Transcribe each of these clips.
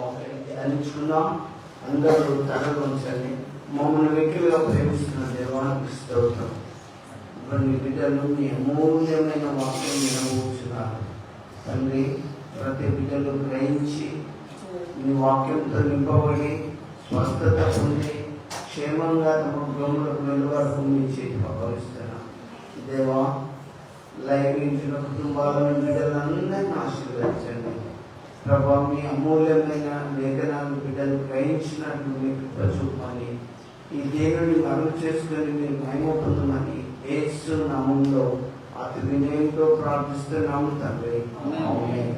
వాక్యం ధ్యానించుకుందాం. అందరూ తనలో ఉంచండి. మమ్మల్ని వ్యక్తిగా ప్రేమిస్తున్న దేవానికి స్తోత్రం. మీ బిడ్డలు మీ అమూల్యమైన వాక్యం వినబోతున్నారు తండ్రి. ప్రతి బిడ్డలు గ్రహించి మీ వాక్యంతో నింపబడి స్వస్థత పొంది క్షేమంగా తమ గృహంలోకి వెలువరకు మీ చేతికి అప్పగిస్తున్నాం. దేవా, లైవ్ ఇంటిన కుటుంబాలను బిడ్డలందరినీ ఆశీర్వదించండి ప్రభా. మీ అమూల్యమైన లేఖనాలు బిడ్డలు గ్రహించినట్లు మీకు చూపమని, ఈ దేవుని అరువు చేసుకొని మీరు మహిమ పొందమని యేసు నామములో అతి వినయంతో ప్రార్థిస్తున్నాము తండ్రి. ఆమేన్.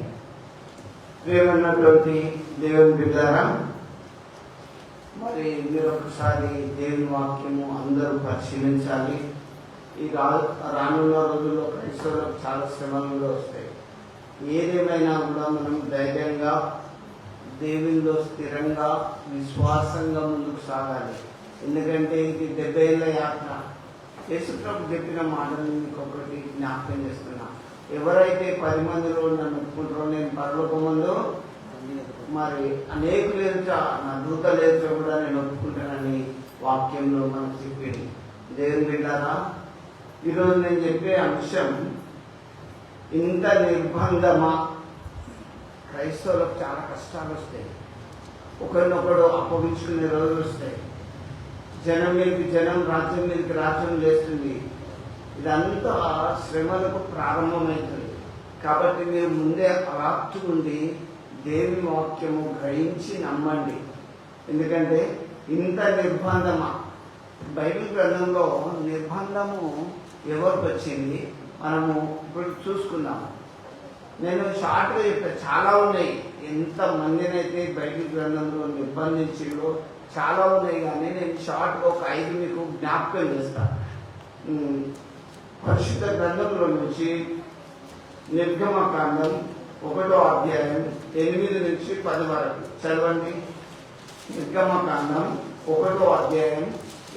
ప్రియమైనటువంటి దేవుని బిడ్డలారా, మరి మీరు ఒకసారి దేవుని వాక్యము అందరూ పరిశీలించాలి. ఈ రానున్న రోజుల్లో క్రైస్తవులకు చాలా శ్రమలు వస్తాయి. ఏదేమైనా కూడా మనం ధైర్యంగా దేవునిలో స్థిరంగా విశ్వాసంగా ముందుకు సాగాలి. ఎందుకంటే ఇది 70 ఏళ్ల యాత్ర. యేసుప్రభు చెప్పిన మాటలు మీకు ఒకటి జ్ఞాపకం చేస్తున్నా. ఎవరైతే 10 మందిలో నన్ను ఒప్పుకుంటారో నేను పరలోకమందు మరి అనేకులు ఎదుట నా దూతలు ఎదుట కూడా నేను ఒప్పుకుంటానని వాక్యంలో మనకు చెప్పింది. దేవుని బిడ్డారా, ఈరోజు నేను చెప్పే అంశం ఇంత నిర్బంధమా. క్రైస్తవులకు చాలా కష్టాలు వస్తాయి. ఒకరినొకడు అప్పగించుకునే రోజులు వస్తాయి. జనం మీదకి జనం, రాజ్యం మీదకి రాజ్యం లేస్తుంది. ఇదంతా శ్రమలకు ప్రారంభమవుతుంది. కాబట్టి మీరు ముందే అలర్ట్ ఉండి దేవుని వాక్యము గ్రహించి నమ్మండి. ఎందుకంటే ఇంత నిర్బంధమా. బైబిల్ గ్రంథంలో నిర్బంధము ఎవరికి వచ్చింది మనము ఇప్పుడు చూసుకుందాము. నేను షార్ట్గా చెప్పాను, చాలా ఉన్నాయి. ఎంత మందినైతే బైబిల్ గ్రంథంలో నిర్బంధించిందో చాలా ఉన్నాయి. కానీ నేను షార్ట్గా ఒక 5 మీకు జ్ఞాపకం చేస్తాను. పరిశుద్ధ గ్రంథంలో నుంచి నిర్గమకాండం 1వ అధ్యాయం 8 నుంచి 10 వరకు చదవండి. నిర్గమకాండం 1వ అధ్యాయం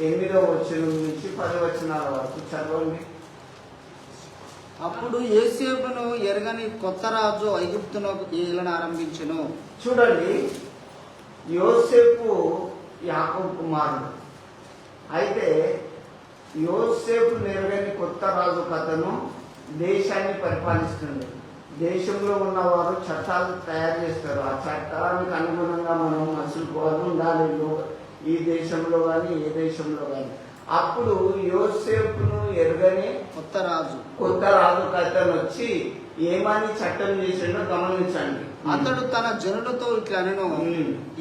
8వ వచనం నుంచి 10 వచనాల వరకు చదవండి. అప్పుడు యోసేపును ఎరగని కొత్త రాజు ఐగుప్తునకు ఏలన ఆరంభించెను. చూడండి, యోసేపు యాకోబు కుమారుడు. అయితే యోసేపు ఎరగని కొత్త రాజు కథను దేశాన్ని పరిపాలిస్తుంది. దేశంలో ఉన్నవారు చట్టాలు తయారు చేస్తారు. ఆ చట్టానికి అనుగుణంగా మనం మసులుకోవాలి, ఉండాలి ఈ దేశంలో కానీ ఏ దేశంలో కానీ. అప్పుడు యోసేపును ఎరగని కొత్త రాజు కథను వచ్చి ఏమని చట్టం చేసిండో గమనించండి. అతడు తన జనులతో ఇట్లనెను,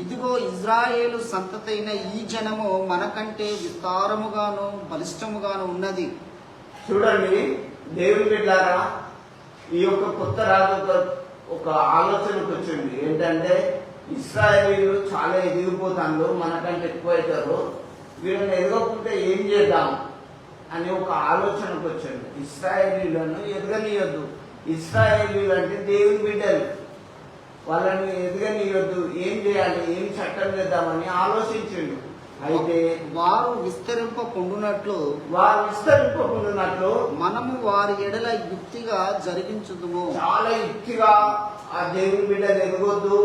ఇదిగో ఇజ్రాయేలు సంతతైన ఈ జనము మనకంటే విస్తారముగాను బలిష్టముగాను ఉన్నది. చూడండి దేవుని బిడ్డలారా, ఈ యొక్క కొత్త రాజు ఒక ఆలోచనకు వచ్చింది. ఏంటంటే ఇశ్రాయేలీయులు చాలా ఎదిగిపోతారు, మనకంటే ఎక్కువ అవుతారు, వీళ్ళని ఎదగకుంటే ఏం చేద్దాం అని ఒక ఆలోచనకు వచ్చింది. ఇశ్రాయేలీయులను ఎదగనీయొద్దు. ఇశ్రాయేలీయులు అంటే దేవుని బిడ్డలు, వాళ్ళని ఎదగనీయొద్దు. ఏం చేయాలి, ఏం చట్టం చేద్దామని ఆలోచించిండు. అయితే వారు విస్తరింపకుండునట్లు మనము వారి ఎడల యుక్తిగా జరిగించుదుము. చాలా యుక్తిగా ఆ దేవుని బిడ్డలు ఎదగొద్దు.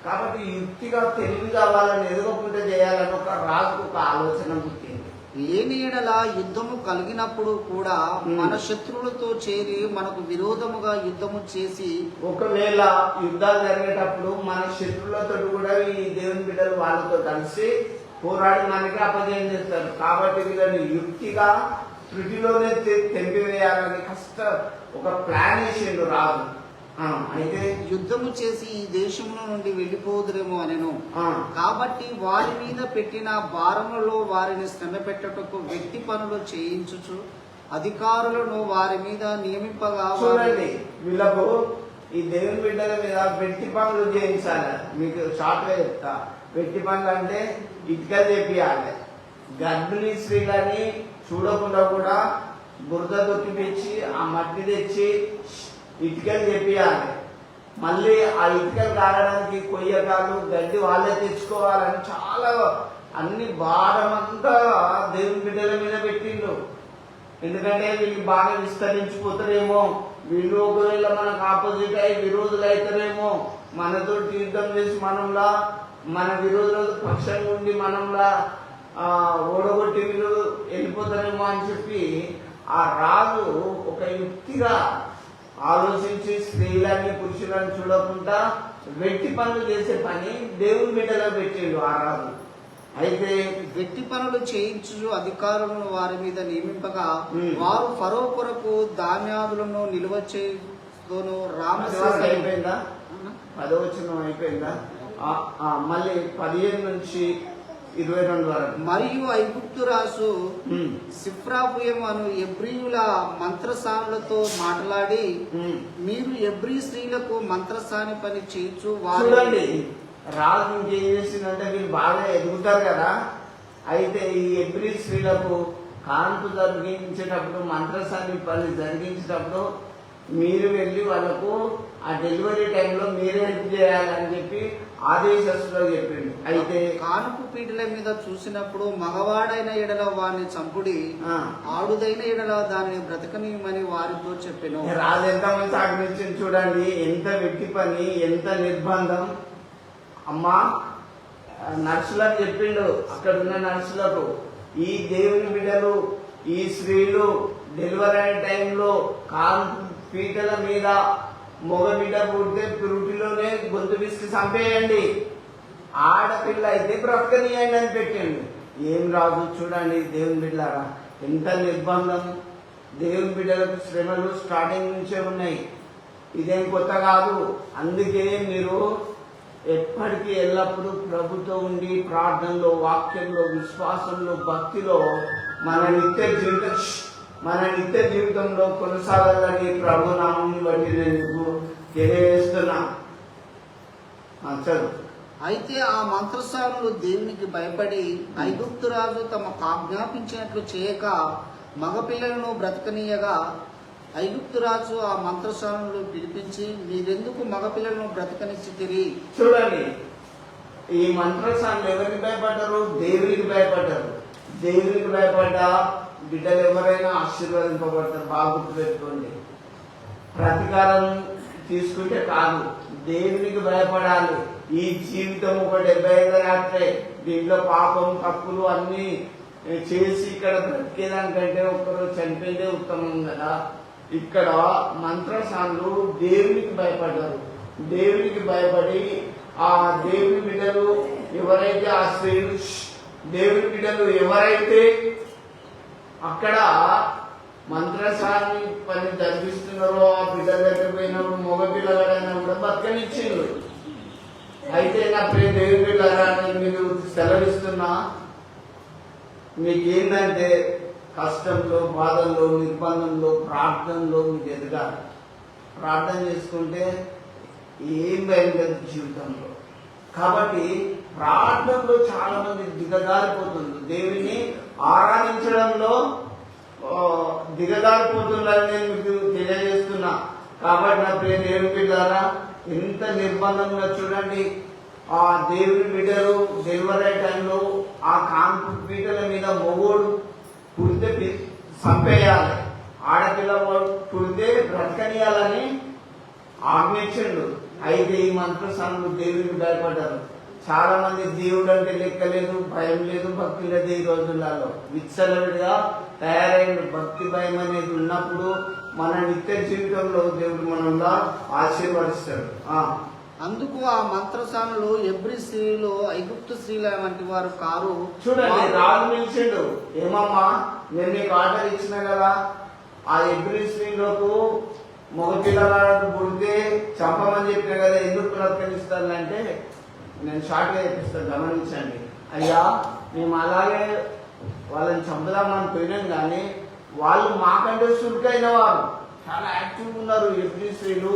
కాబట్టి యుక్తిగా తెలివిగా వాళ్ళని ఎదగకుండా చేయాలని ఒక రాజుకు ఒక ఆలోచన పుట్టింది. లేని ఎడల యుద్ధము కలిగినప్పుడు కూడా మన శత్రువులతో చేరి మనకు విరోధముగా యుద్ధము చేసి, ఒకవేళ యుద్ధాలు జరిగేటప్పుడు మన శత్రువులతో కూడా ఈ దేవుని బిడ్డలు వాళ్ళతో కలిసి పోరాడి మనకి అపజయం చేస్తారు. కాబట్టి వీళ్ళని యుక్తిగా త్రుటిలోనే తెంపివేయాలని ఒక ప్లాన్ వేసిండు రాజు. అయితే యుద్ధము చేసి ఈ దేశంలో నుండి వెళ్ళిపోదురేమో అనెను. కాబట్టి వారి మీద పెట్టిన భారములలో వారిని శ్రమ పెట్టటకు వ్యక్తి పనులు చేయించుచు అధికారులను వారి మీద నియమింపగా, చూడండి వీళ్ళకు ఈ దేవుని బిడ్డల మీద వ్యక్తి పనులు చేయించాలి. మీకు షార్ట్గా చెప్తా. వ్యక్తి పనులు అంటే ఇటుకలు తెప్పియాలి. గర్భిణీ స్త్రీలని చూడకుండా కూడా బురద దొక్కిపించి ఆ మట్టి తెచ్చి ఇటుకలు తెప్పియాలి. మళ్ళీ ఆ ఇటుకలు కారడానికి కొయ్యకాలు గడ్డి వాళ్ళే తెచ్చుకోవాలని చాలా అన్ని భారం అంతా దేవుని బిడ్డల మీద పెట్టిండు. ఎందుకంటే వీళ్ళు బాగా విస్తరించిపోతారేమో, వీళ్ళు ఒకవేళ మనకు ఆపోజిట్ అయి విరోధులు అవుతారేమో మనతో యుద్ధం చేసి మనంలా మన విరోధుల పక్షంగా ఉండి మనంలా ఓడగొట్టి వీళ్ళు వెళ్ళిపోతారేమో అని చెప్పి ఆ రాజు ఒక యుక్తిగా ఆలోచించి స్త్రీలని పురుషులను చూడకుండా వెట్టి పనులు చేసే పని దేవుని బిడ్డలో పెట్టిండు ఆ రాజు. అయితే వెట్టి పనులు చేయించు అధికారులను వారి మీద నియమింపగా వారు ఫరో కొరకు ధాన్యాదులను నిల్వ చేయును. అయిపోయిందా? 10వ వచనం అయిపోయిందా? మళ్ళీ 15 నుంచి 22 వరకు. మరియు ఐగుప్తు రాజు సిఫ్రాబుయం అను ఎబ్రియుల మంత్రసానులతో మాట్లాడి మీరు ఎబ్రి స్త్రీలకు మంత్రసాని పని చేయొచ్చు. చూడండి రాజు ఇంకేం చేసిందంటే వీళ్ళు బాగా ఎదుగుతారు కదా, అయితే ఈ ఎబ్రి స్త్రీలకు కాన్పు జరిగించేటప్పుడు మంత్రసాని పని జరిగించేటప్పుడు మీరు వెళ్ళి వాళ్ళకు ఆ డెలివరీ టైంలో మీరే హెల్ప్ చేయాలని చెప్పి ఆదేశంలో చెప్పిండు. అయితే కానుపు పీటల మీద చూసినప్పుడు మగవాడైన ఎడల వారిని చంపుడి, ఆడుదైన ఎడల దానిని బ్రతకనీయమని వారితో చెప్పాను. రాజు ఎంత మంది ఆగ్రహించింది చూడండి, ఎంత వ్యక్తి పని, ఎంత నిర్బంధం. అమ్మా నర్సులకు చెప్పిండు, అక్కడ ఉన్న నర్సులకు, ఈ దేవుని బిడ్డలు ఈ స్త్రీలు డెలివరీ అయిన టైంలో కాన్పు పీటల మీద మగ బిడ్డ పుడితే పురుటిలోనే గొంతు విసికి చంపేయండి, ఆడపిల్ల అయితే బ్రతకనీయండి అని పెట్టండి. ఏం రాదు చూడండి దేవుని బిడ్డలారా, ఎంత నిర్బంధం. దేవుని బిడ్డలకు శ్రమలు స్టార్టింగ్ నుంచే ఉన్నాయి, ఇదేం కొత్త కాదు. అందుకే మీరు ఎప్పటికీ ఎల్లప్పుడూ ప్రభుతో ఉండి ప్రార్థనలో, వాక్యంలో, విశ్వాసంలో, భక్తిలో మన నిత్య జీవితంలో కొనసాగాలని ప్రభు నామమును బట్టి నేను తెలియజేస్తున్నా. అయితే ఆ మంత్రసానులు దేవునికి భయపడి ఐగుప్తు రాజు తమకు ఆజ్ఞాపించినట్లు చేయక మగపిల్లలను బ్రతకనీయగా ఐగుప్తు రాజు ఆ మంత్రసానులు పిలిపించి మీరెందుకు మగపిల్లలను బ్రతకనిచ్చి తిరిగి. చూడండి, ఈ మంత్రసానులు ఎవరికి భయపడ్డారు? దేవునికి భయపడ్డారు. దేవునికి భయపడ్డా బిడ్డలు ఎవరైనా ఆశీర్వదింపబడతారు. బాగా గుర్తుపెట్టుకోండి, ప్రతీకారం తీసుకుంటే కాదు, దేవునికి భయపడాలి. ఈ జీవితం ఒక 70 ఏళ్ళ దీంట్లో పాపం తప్పులు అన్ని చేసి ఇక్కడ బ్రతికేదానికంటే ఒకరు చనిపోయిందే ఉత్తమం కదా. ఇక్కడ మంత్రసానులు దేవునికి భయపడ్డారు. దేవునికి భయపడి ఆ దేవుని బిడ్డలు ఎవరైతే, ఆ స్త్రీలు దేవుని బిడ్డలు ఎవరైతే అక్కడ మంత్రసాని పని జరిపిస్తున్నారో ఆ బిడ్డల దగ్గర పోయినప్పుడు మగ పిల్లగాడైనా కూడా బతకనిచ్చిండు. అయితే నా ప్రియ దేవుని బిడ్డలారా, మీరు సెలవిస్తున్నా, మీకేంటంటే కష్టంలో, బాధల్లో, నిర్బంధంలో, ప్రార్థనలో మీకు ఎదగాలి. ప్రార్థన చేసుకుంటే ఏం భయం లేదు జీవితంలో. కాబట్టి ప్రార్థనలో చాలా మంది దిగజారిపోతుంది, దేవుని ఆరాధించడంలో దిగజారిపోతుందని నేను మీకు తెలియజేస్తున్నా. కాబట్టి నా ప్రియ దేవుని బిడ్డలారా, ఎంత నిర్బంధంగా చూడండి, ఆ దేవుని బిడ్డలు డెలివరీ టైంలో ఆ కాన్పు పీటల మీద మొగోడు పుడితే చంపేయాలి, ఆడపిల్ల పుడితే బ్రతకనీయాలని ఆజ్ఞించిండు. అయితే ఈ మంత్రసానులు దేవునికి భయపడ్డారు. చాలా మంది దేవుడు అంటే లెక్కలేదు, భయం లేదు, భక్తి లేదు. ఈ రోజులలో విచ్చలవిడిగా తయారైన భక్తి భయం అనేది ఉన్నప్పుడు మన నిత్య జీవితంలో దేవుడు మనల్ని ఆశీర్వదిస్తాడు. అందుకు ఆ మంత్రసానులు ఎబ్రి స్త్రీలు ఐగుప్తు స్త్రీల వంటి వారు కారు. చూడండి, రాజు పిలిచిండు, ఏమమ్మా నేను నీకు ఆర్డర్ ఇచ్చిన కదా, ఆ ఎబ్రి స్త్రీలకు మగ పిల్లగాడు పుడితే చంపమని చెప్పిన కదా, ఎందుకు బ్రతకనిస్తానంటే నేను షార్ట్గా చెప్పిస్తాను, గమనించండి. అయ్యా మేము అలాగే వాళ్ళని చంపుదామని పోయినాం, కానీ వాళ్ళు మాకంటే చురుకైన వారు, చాలా యాక్టివ్గా ఉన్నారు ఎబ్రి స్త్రీలు.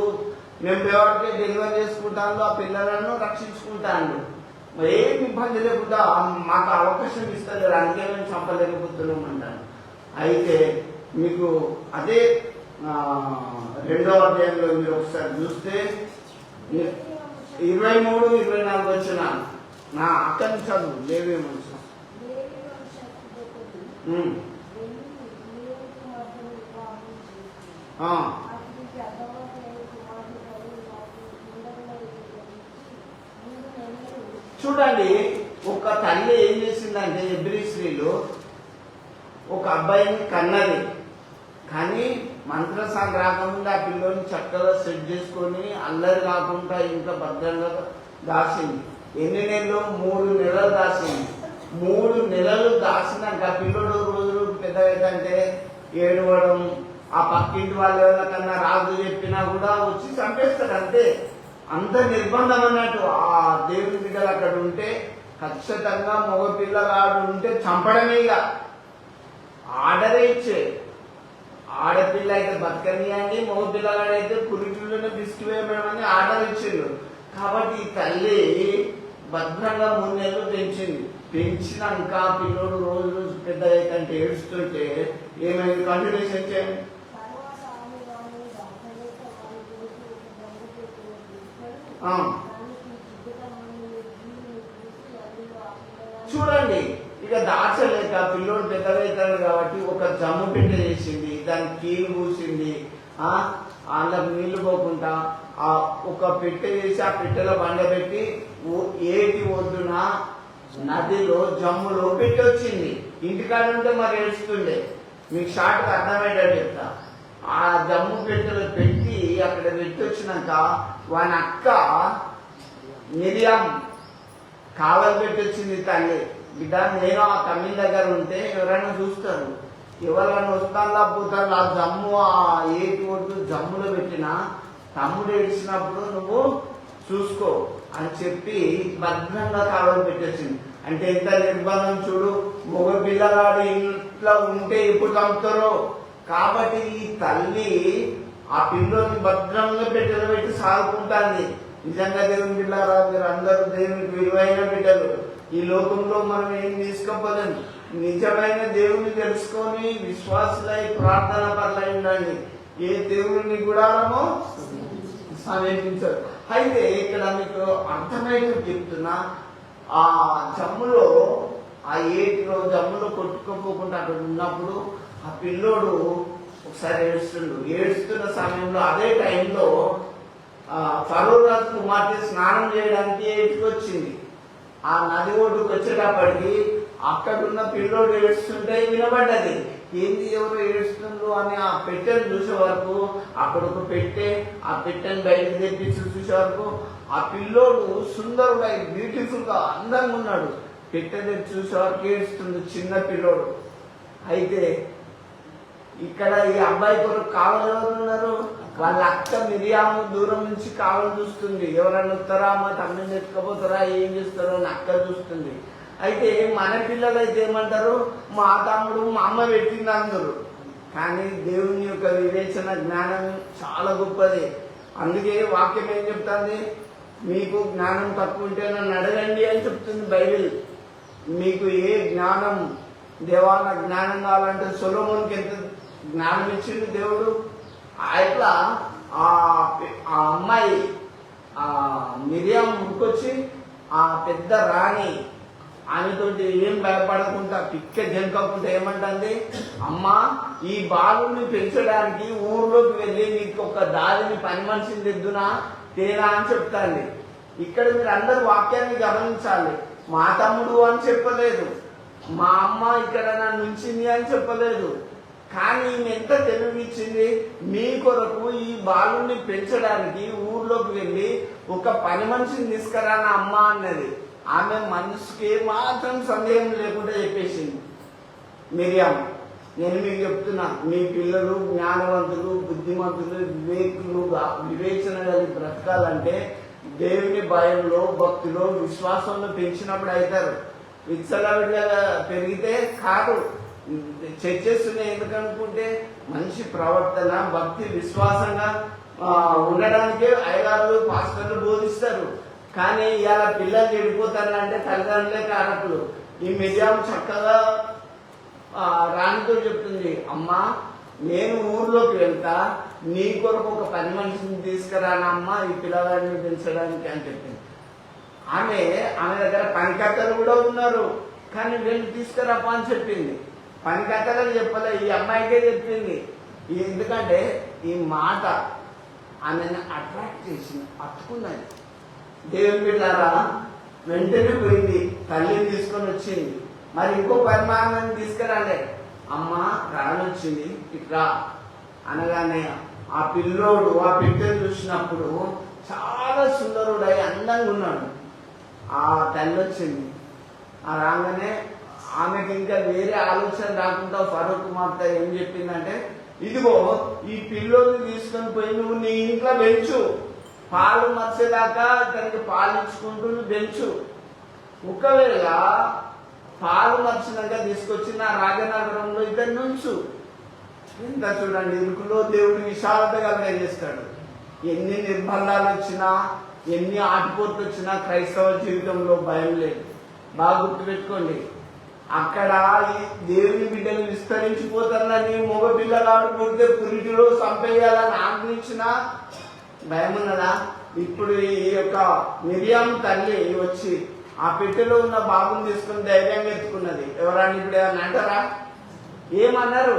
మేము ఎవరికి డెలివరీ చేసుకుంటాను, ఆ పిల్లలను రక్షించుకుంటాను, ఏం ఇబ్బంది లేకుండా మాకు అవకాశం ఇస్తారు, అందుకే మేము చంపలేకపోతున్నాం అంటాను. అయితే మీకు అదే 2వ అధ్యాయంలో మీరు ఒకసారి చూస్తే 23-24 వచ్చిన నా అక్కని చదువు లేవే మనుషులు. చూడండి, ఒక తల్లి ఏం చేసిందంటే ఎబ్రీ స్త్రీలు ఒక అబ్బాయిని కన్నది, కానీ మంత్రసాన్ని రాకముందు ఆ పిల్లోని చక్కగా సెట్ చేసుకొని అల్లరి కాకుండా ఇంకా భద్రంగా దాచింది. ఎన్ని నెలలు? 3 నెలలు దాచింది. 3 నెలలు దాచినాక పిల్లోడు రోజు పెద్దగైతే ఏడవడం, ఆ పక్కింటి వాళ్ళు ఎవరికన్నా రాజు చెప్పినా కూడా వచ్చి చంపేస్తాడు. అంతే, అంత నిర్బంధం అన్నట్టు. ఆ దేవుని బిడ్డలు అక్కడ ఉంటే ఖచ్చితంగా మగ పిల్లగాడు ఉంటే చంపడమే. ఇక ఆర్డరే ఇచ్చే, ఆడపిల్ల అయితే బతకనియండి, మగ పిల్లగాడైతే కురికిలోనే బిస్కి వేయమని ఆర్డర్ ఇచ్చిండు. కాబట్టి ఈ తల్లి భద్రంగా 3 నెలలు పెంచింది. పెంచినాక పిల్లోడు రోజు రోజు పెద్ద అయితే ఏడుస్తుంటే ఏమైంది? కంటిన్యూషన్ చేయండి. చూడండి, ఇక దాచలేక పిల్లోడు పెద్దగైతాడు కాబట్టి ఒక జమ్ము పెట్టె చేసింది, దానికి కీలు పూసింది, అందులో నీళ్లు పోకుండా ఒక పెట్టె చేసి ఆ పెట్టెలో బండబెట్టి ఏటి ఒడ్డున నదిలో జమ్ములో పెట్టి వచ్చింది. ఇంటికాడ ఉంటే మరి ఏడుస్తుండే. మీకు షార్ట్గా అర్థమయ్యేటట్టు చెప్తా. ఆ జమ్ము పెట్టెలో పెట్టి అక్కడ పెట్టి వచ్చినాక వాని అక్క మిరియాం కావలి పెట్టి వచ్చింది. తల్లి, బిడ్డ నేను ఆ తమిళ దగ్గర ఉంటే ఎవరైనా చూస్తారు, ఎవరైనా వస్తాను పోతారు, ఆ జమ్ము ఆ ఏటి ఒడ్డు జమ్ములో పెట్టిన తమ్ముడు ఏడిచినప్పుడు నువ్వు చూసుకో అని చెప్పి భద్రంగా కావలి పెట్టేసింది. అంటే ఎంత నిర్బంధం చూడు. మగ పిల్లగాడు ఇంట్లో ఉంటే ఎప్పుడు చంపుతారో. కాబట్టి ఈ తల్లి ఆ పిల్లోని భద్రంగా పెట్టెలు పెట్టి సాగుకుంటాంది. నిజంగా దేవుని బిడ్డలారా, మీరు అందరూ దేవునికి విలువైన బిడ్డలు. ఈ లోకంలో మనం ఏం తీసుకోపోలేము. నిజమైన దేవుని తెలుసుకొని విశ్వాసులై ప్రార్థన పరులై ఉండండి. ఏ దేవుని గుడారమో సమీపించారు. అయితే ఇక్కడ మీకు అర్థమైనట్టు చెప్తున్నా, ఆ జమ్ములో ఆ ఏటిలో జమ్ములో కొట్టుకోపోకుండా అక్కడ ఉన్నప్పుడు ఆ పిల్లోడు ఒకసారి ఏడుస్తున్న సమయంలో అదే టైంలో ఫరో రాజు కుమార్తె స్నానం చేయడానికి ఏటికి వచ్చింది. ఆ నది ఒడ్డుకు వచ్చేటప్పటికి అక్కడున్న పిల్లోడు ఏడుస్తుంటే వినబడ్డది. ఏంది ఎవరు ఏడుస్తుండ్రు అని ఆ పెట్టెను చూసే వరకు అక్కడ ఒక పెట్టె, ఆ పెట్టెను బయటకు తెప్పించి చూసే వరకు ఆ పిల్లోడు సుందరుడై బ్యూటిఫుల్ గా అందంగా ఉన్నాడు. పెట్టె చూసే వరకు ఏడుస్తుంది చిన్న పిల్లోడు. అయితే ఇక్కడ ఈ అబ్బాయి కొరకు కావాలి ఎవరు ఉన్నారు? వాళ్ళ అక్క మిరియాము దూరం నుంచి కావాలి చూస్తుంది. ఎవరన్నా వస్తారా, మా తమ్ముడిని ఎత్తుకపోతారా, ఏం చేస్తారో అని అక్క చూస్తుంది. అయితే మన పిల్లలు అయితే ఏమంటారు? మా తమ్ముడు మా అమ్మ పెట్టింది అందరు. కానీ దేవుని యొక్క వివేచన జ్ఞానం చాలా గొప్పది. అందుకే వాక్యం ఏం చెప్తుంది? మీకు జ్ఞానం తక్కువ ఉంటే నన్ను అడగండి అని చెప్తుంది బైబిల్. మీకు ఏ జ్ఞానం, దేవాన జ్ఞానం కావాలంటే సొలొమోనుకి ఎంత జ్ఞానం ఇచ్చింది దేవుడు. అట్లా ఆ అమ్మాయి ఆ మిరియాం ఉరికొచ్చి ఆ పెద్ద రాణి ఆమెతోటి ఏం భయపడకుండా పిక్క జంకకుండా ఏమంటుంది? అమ్మా, ఈ బాలుని పెంచడానికి ఊర్లోకి వెళ్ళి నీకు ఒక దారిని పని మనిషిని తెద్దునా తేనా అని చెప్తాండి. ఇక్కడ మీరు అందరూ వాక్యాన్ని గమనించాలి. మా తమ్ముడు అని చెప్పలేదు, మా అమ్మ ఇక్కడ నన్ను ఉంచింది అని చెప్పలేదు. కానీ ఈమె ఎంత తెలివిచ్చింది? మీ కొరకు ఈ బాలుని పెంచడానికి ఊర్లోకి వెళ్ళి ఒక పని మనిషిని తీసుకురా నా అమ్మ అన్నది. ఆమె మనసుకి మాత్రం సందేహం లేకుండా చెప్పేసింది మిరియాం. నేను మీకు చెప్తున్నా, మీ పిల్లలు జ్ఞానవంతులు, బుద్ధిమంతులు, వివేకులుగా వివేచన కలిగి బ్రతకాలంటే దేవుని భయంలో, భక్తిలో, విశ్వాసంలో పెంచినప్పుడు అవుతారు. విచ్చలవిడిగా పెరిగితే కాదు. చర్చిస్తున్నాయి ఎందుకనుకుంటే మనిషి ప్రవర్తన, భక్తి, విశ్వాసంగా ఉండడానికే అయ్యగారులు, పాస్టర్లు బోధిస్తారు. కానీ ఇలా పిల్లలు చెడిపోతారంటే తల్లిదండ్రులే కారకులు. ఈ మిరియాం చక్కగా రాణితో చెప్తుంది, అమ్మా నేను ఊర్లోకి వెళ్తా, నీ కొరకు ఒక పని మనిషిని తీసుకురానమ్మా ఈ పిల్లగాడిని పెంచడానికి అని చెప్పింది. ఆమె దగ్గర పనికత్తలు కూడా ఉన్నారు, కానీ వెళ్ళి తీసుకురాపా అని చెప్పింది. పనికత్తలకు చెప్పలే, ఈ అమ్మాయికే చెప్పింది. ఎందుకంటే ఈ మాట ఆమెను అట్రాక్ట్ చేసింది, పట్టుకున్నది. దేవుని బిడ్డలారా, వెంటనే పోయింది, తల్లిని తీసుకొని వచ్చింది. మరి ఇంకో పరిమాణాన్ని తీసుకురాలే, అమ్మ రానొచ్చింది ఇట్లా అనగానే ఆ పిల్లోడు ఆ పిట్టను చూసినప్పుడు చాలా సుందరుడై అందంగా ఉన్నాడు. ఆ తల్లి వచ్చింది, ఆ రాగానే ఆమెకి ఇంకా వేరే ఆలోచన రాకుండా ఫరూక్ మాత ఏం చెప్పిందంటే, ఇదిగో ఈ పిల్లోని తీసుకొని పోయి నువ్వు నీ ఇంట్లో పెంచు, పాలు మర్చేదాకా దానికి పాలు ఇచ్చుకుంటూ పెంచు. ఒకవేళ పాలు మర్చినాక తీసుకొచ్చి నా రాజనగరంలో ఇద్దరు నుంచు. ఎంత చూడండి, ఇరుకులో దేవుడు విశాలత కలిగజేస్తాడు. ఎన్ని నిర్బంధాలు వచ్చినా, ఎన్ని ఆటుపోట్లు వచ్చినా క్రైస్తవ జీవితంలో భయం లేదు. బాగా గుర్తుపెట్టుకోండి, అక్కడ ఈ దేవుని బిడ్డలు విస్తరించిపోతారని మగ పిల్లగాడు పుడితే పురిటిలో చంపేయాలని ఆజ్ఞించిన భయం ఉన్నదా? ఇప్పుడు ఈ యొక్క మిరియాం తల్లి వచ్చి ఆ పెట్టెలో ఉన్న బాబుని తీసుకుని ధైర్యంగా ఎత్తుకున్నది. ఎవరన్నా ఇప్పుడు ఏమన్నా అంటారా? ఏమన్నారు?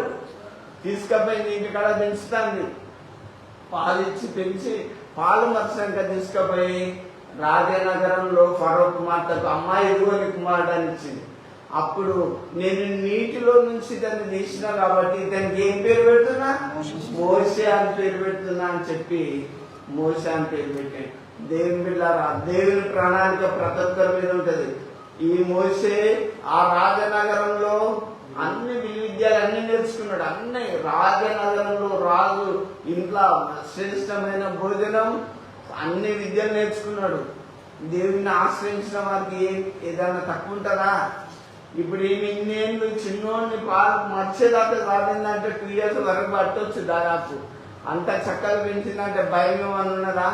తీసుకపోయింది ఇంటికాడ పెంచుతాంది, పాలు ఇచ్చి పెంచి పాలు మర్చినాక తీసుకుపోయి రాజనగరంలో ఫరూక్ మాతకు అమ్మాయి ఇదిగోని కుమారుడాన్ని ఇచ్చింది. అప్పుడు నేను నీటిలో నుంచి దాన్ని తీసిన కాబట్టి దానికి ఏం పేరు పెడుతున్నా? మోషే అని పేరు పెడుతున్నా అని చెప్పి మోషే అని పేరు పెట్టాడు. దేవుని బిడ్డారా, దేవుని ప్రణాళిక ప్రతి ఒక్కరి మీద ఉంటది. ఈ మోషే ఆ రాజనగరంలో అన్ని విద్యలు అన్ని నేర్చుకున్నాడు. అన్ని రాజనగరంలో రాజు ఇంట్లో శ్రేష్టమైన భోజనం అన్ని విద్యలు నేర్చుకున్నాడు. దేవుని ఆశ్రయించిన వారికి ఏదైనా తక్కువ ఉంటుందా? ఇప్పుడు ఈమె ఇన్నేళ్ళు చిన్నోడిని పాలు మర్చేదాకా రాలిందంటే 2 years వరకు పట్టొచ్చు దాదాపు. అంత చక్కగా పెంచిందంటే భయం ఏమని ఉన్నదా?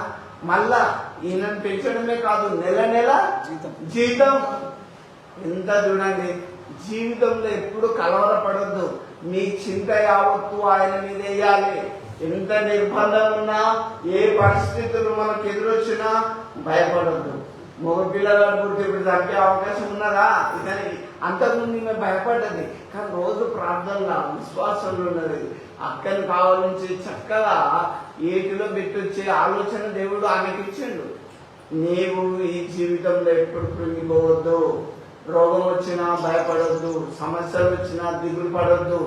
మళ్ళా ఈయనను పెంచడమే కాదు, నెల నెల జీతం. ఎంత చూడండి, జీవితంలో ఎప్పుడు కలవరపడద్దు. మీ చింత యావత్తు ఆయన మీద వేయాలి. ఎంత నిర్బంధం ఉన్నా, ఏ పరిస్థితులు మనకు ఎదురొచ్చినా భయపడద్దు. మగ పిల్లగాడు పుడితే ఇప్పుడు తగ్గే అవకాశం ఉన్నదా? ఇతనికి అంతకుముందు ఈమె భయపడ్డది, కానీ రోజు ప్రార్థనలో విశ్వాసంలో ఉన్నది. అక్కని కావాలని చక్కగా ఏటిలో పెట్టొచ్చే ఆలోచన దేవుడు ఆమెకి ఇచ్చిండు. నీవు ఈ జీవితంలో ఎప్పుడు కృంగిపోవద్దు. రోగం వచ్చినా భయపడొద్దు, సమస్యలు వచ్చినా దిగులు పడొద్దు.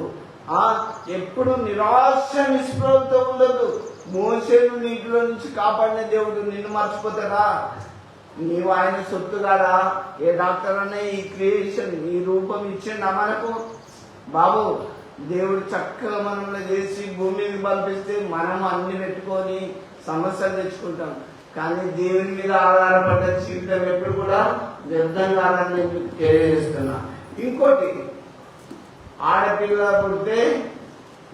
ఎప్పుడు నిరాశ నిస్పృహతో ఉండదు. మోషేను నీటిలో నుంచి కాపాడిన దేవుడు నిన్ను మర్చిపోతాడా? నీవు ఆయన సొత్తు కాదా? ఏ డాక్టర్ అనే ఈ క్రియేషన్, ఈ రూపం ఇచ్చిండా మనకు? బాబు, దేవుడు చక్కగా మనల్ని చేసి భూమికి పంపిస్తే మనం అన్ని పెట్టుకొని సమస్యలు తెచ్చుకుంటాం. కానీ దేవుని మీద ఆధారపడ్డ జీవితం ఎప్పుడు కూడా వ్యర్థం కాదని నేను తెలియజేస్తున్నా. ఇంకోటి, ఆడపిల్ల పుడితే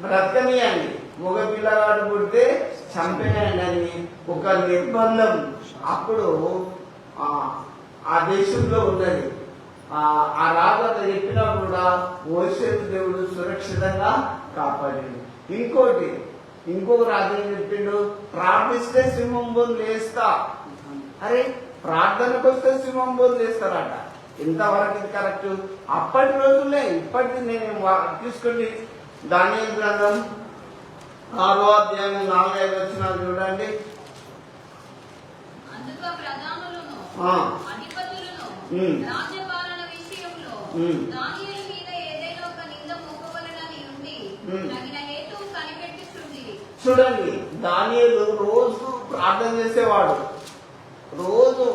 బ్రతకనియండి, మగ పిల్లగాడు పుడితే చంపేయండి అని ఒక నిర్బంధం అప్పుడు ఆ దేశంలో ఉన్నది. ఆ రాజు అట్లా చెప్పినా కూడా మోషేను దేవుడు సురక్షితంగా కాపాడిండు. ఇంకొక రాజు ఏం చెప్పిండు? ప్రార్థిస్తే సింహం బోన్ లేస్తా. అరే, ప్రార్థనకు వస్తే సింహం బోన్ లేస్తారట. ఎంతవరకు ఇది కరెక్ట్? అప్పటి రోజులే ఇప్పటికి నేను తీసుకోండి. దానియేలు గ్రంథం 6వ అధ్యాయం 4-5 వచనాలు చూడండి. చూడండి, దానియేలు రోజు ప్రార్థన చేసేవాడు. రోజుకు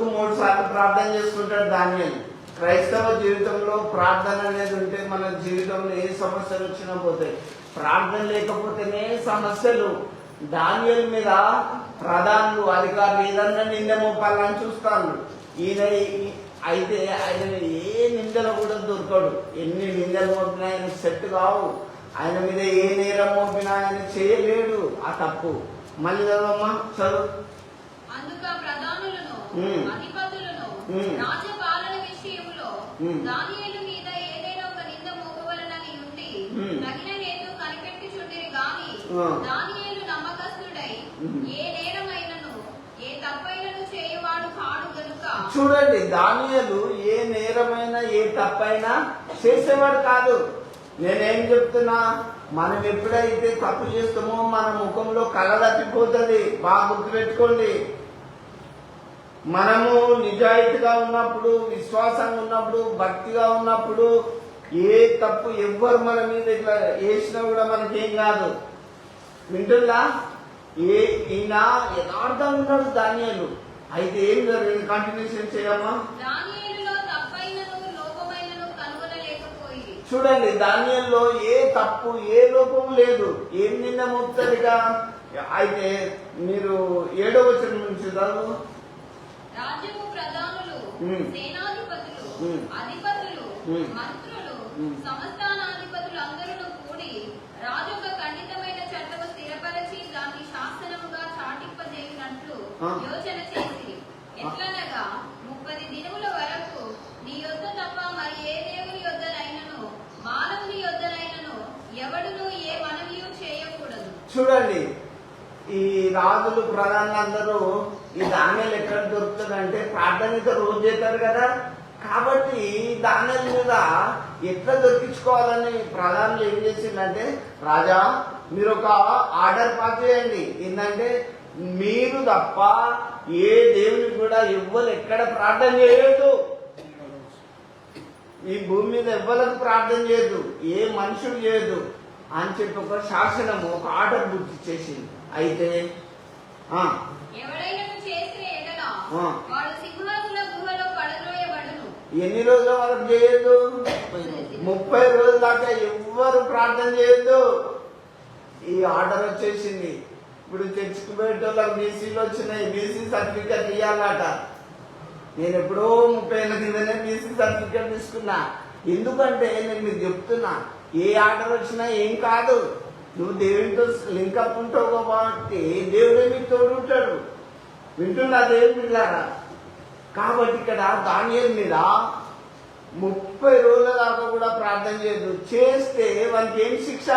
3 సార్లు ప్రార్థన చేసుకుంటాడు దానియేలు. క్రైస్తవ జీవితంలో ప్రార్థన అనేది ఉంటే మన జీవితంలో ఏ సమస్యలు వచ్చినా పోతాయి. ప్రార్థన లేకపోతేనే సమస్యలు. దానియేలు మీద ప్రధానులు, అధికారులు ఏదన్నా నింద మోపాలని చూస్తాను. అయితే ఆయన ఏ నిందలు కూడా దొరకడు. ఎన్ని నిందలు మోపినా ఆయన సెట్ కావు. ఆయన మీద ఏ నేరం మోపినా ఆయన చేయలేడు ఆ తప్పు. మళ్ళీ చదవమ్మా, చదువు. చూడండి, దానియేలు ఏ నేరమైనా ఏ తప్పైనా చేసేవాడు కాదు. నేనేం చెప్తున్నా, మనం ఎప్పుడైతే తప్పు చేస్తామో మన ముఖంలో కళ తప్పిపోతుంది. బాగా గుర్తుపెట్టుకోండి. మనము నిజాయితీగా ఉన్నప్పుడు, విశ్వాసంగా ఉన్నప్పుడు, భక్తిగా ఉన్నప్పుడు ఏ తప్పు ఎవ్వరు మన మీద ఇట్లా వేసినా కూడా మనకేం కాదు. వింటుందా? ఈయన యథార్థంగా ఉన్నాడు దానియేలు. అయితే ఏం జరిగింది? కంటిన్యూషన్ చేయమ్మా. చూడండి, దానియేలులో ఏ తప్పు ఏ లోపం లేదు. ఏం నిన్న ముక్తదిగా. అయితే మీరు 7వ వచనం నుంచి చదువు. రాజ్యము ప్రధానులు, సేనాధిపతులు, అధిపతులు, మంత్రులు, సంస్థానాధిపతులు అందరూ కూడి రాజొక ఖండితమైన చట్టము స్థిరపరచి దాన్ని శాసనముగా చాటింపజేయునట్లు యోచన చేసి, ఎట్లనగా 30 దినముల వరకు నీ యొద్ద తప్ప మరి ఏ దేవుని యొద్దనైనను మానవుని యొద్దనైనను ఎవడును ఏ మనవియు చేయకూడదు. చూడండి, ఈ రాజులు ప్రధానులందరూ ఈ ధాన్యాలు ఎక్కడ దొరుకుతుందంటే ప్రార్థనతో రోజు చేస్తారు కదా. కాబట్టి ధాన్యాల మీద ఎట్లా దొరికించుకోవాలని ప్రధానులు ఏం చేసిందంటే, రాజా మీరు ఒక ఆర్డర్ పాస్ చేయండి. ఏంటంటే మీరు తప్ప ఏ దేవుని కూడా ఎవ్వరు ఎక్కడ ప్రార్థన చేయొద్దు. ఈ భూమి మీద ఎవ్వరికి ప్రార్థన చేయొద్దు, ఏ మనుషులు చేయొద్దు అని చెప్పి ఒక శాసనము, ఒక ఆర్డర్ బుక్ చేసింది. అయితే ఎన్ని రోజుల వరకు చేయొద్దు? 30 రోజుల దాకా ఎవ్వరు ప్రార్థన చేయొద్దు. ఈ ఆర్డర్ వచ్చేసింది. ఇప్పుడు తెచ్చుకుపోయేటోళ్ళకి బీసీలు వచ్చినాయి, బీసీ సర్టిఫికెట్ ఇవ్వాలట. నేను ఎప్పుడో 30 ఏళ్ళ కిందనే బీసీ సర్టిఫికెట్ తీసుకున్నా. ఎందుకంటే నేను మీకు చెప్తున్నా, ఏ ఆర్డర్ వచ్చినా ఏం కాదు. నువ్వు దేవునితో లింకప్ ఉంటావు కాబట్టి దేవుడే మీకు తోడుంటాడు. వింటున్నా దేవుని పిల్లారా? కాబట్టి ఇక్కడ దానియేలు మీద 30 రోజుల దాకా కూడా ప్రార్థన చేయదు. చేస్తే వానికి ఏం శిక్ష?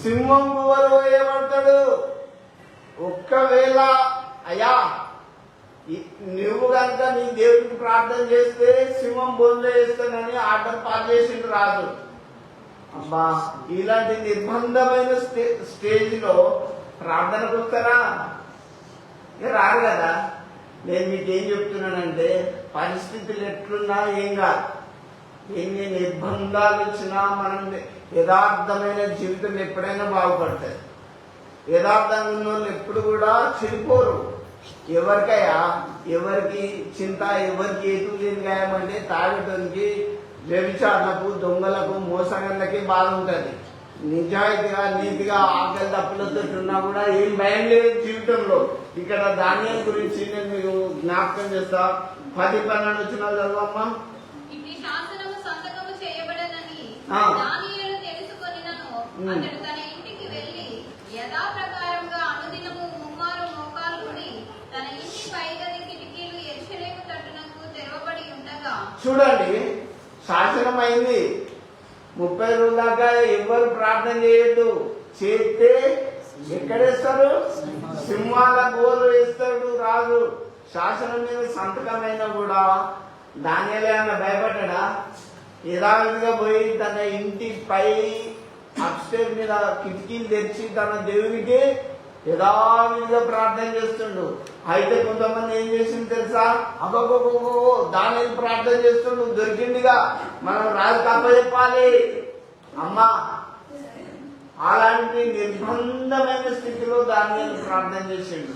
సింహం గుహలో వేయబడతాడు. ఒక్కవేళ అయ్యా నువ్వు కనుక నీ దేవుడికి ప్రార్థన చేస్తే సింహం బోన్లో వేస్తానని ఆర్డర్ పాస్ చేసిండు రాజు. అబ్బా, ఇలాంటి నిర్బంధమైన స్టేజ్ లో ప్రార్థనకు వస్తారా? రారు కదా. నేను మీకేం చెప్తున్నానంటే, పరిస్థితులు ఎట్లున్నా ఏం కాదు, ఎన్ని నిర్బంధాలు వచ్చినా మనం యథార్థమైన జీవితం ఎప్పుడైనా బాగుపడతాయి. యథార్థంగా ఉన్న వాళ్ళు ఎప్పుడు కూడా చెడిపోరు. ఎవరికయ్యా, ఎవరికి చింత, ఎవరికి ఏతు లేని గాయం అంటే తాగటానికి, వ్యభిచారులకు, దొంగలకు, మోసగాళ్ళకి బాధ ఉంటుంది. నిజాయితీగా నీతిగా ఆకలి తప్పులతో ఉన్నా కూడా ఏం భయం లేదు జీవితంలో. ఇక్కడ దానియేలు గురించి నేను మీకు జ్ఞాపకం చేస్తా. 10-12 వచ్చిన చదవమ్మా. చూడండి, శాసనం అయింది. 30 రోజుల దాకా ఎవరు ప్రార్థన చేయొద్దు. చేస్తే ఎక్కడేస్తారు? సింహాల గోలు వేస్తాడు రాజు. శాసనం మీద సంతకమైనా కూడా దానియేలు ఏమన్నా భయపడ్డా? యథావిధిగా పోయి తన ఇంటి పై అప్స్టేర్ మీద కిటికీలు తెరిచి తన దేవునికి యథావిధిగా ప్రార్థన చేస్తుండు. అయితే కొంతమంది ఏం చేసింది తెలుసా? అబ్బో దానియేలు ప్రార్థన చేస్తుండు, దొరికిందిగా, మనం రాజు కప్పచెప్పాలి. అమ్మా, అలాంటి నిర్బంధమైన స్థితిలో దానియేలు ప్రార్థన చేసిండు.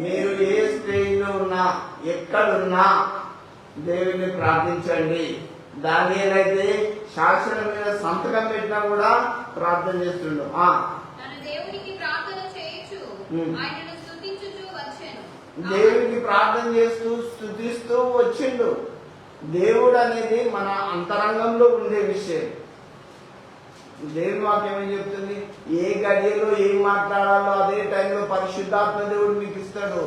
మీరు ఏ స్టేజ్ లో ఉన్నా, ఎక్కడున్నా దేవుని ప్రార్థించండి. దానియేలు అయితే శాసనం మీద సంతకం పెట్టినా కూడా ప్రార్థన చేస్తుండు. దేవుడికి ప్రార్థన చేస్తూ స్తుతిస్తూ వచ్చిండు. దేవుడు అనేది మన అంతరంగంలో ఉండే విషయం. దేవుని వాక్యం ఏం చెప్తుంది? ఏ గడియలో ఏం మాట్లాడాలో అదే టైంలో పరిశుద్ధాత్మ దేవుడు మీకు ఇస్తాడు.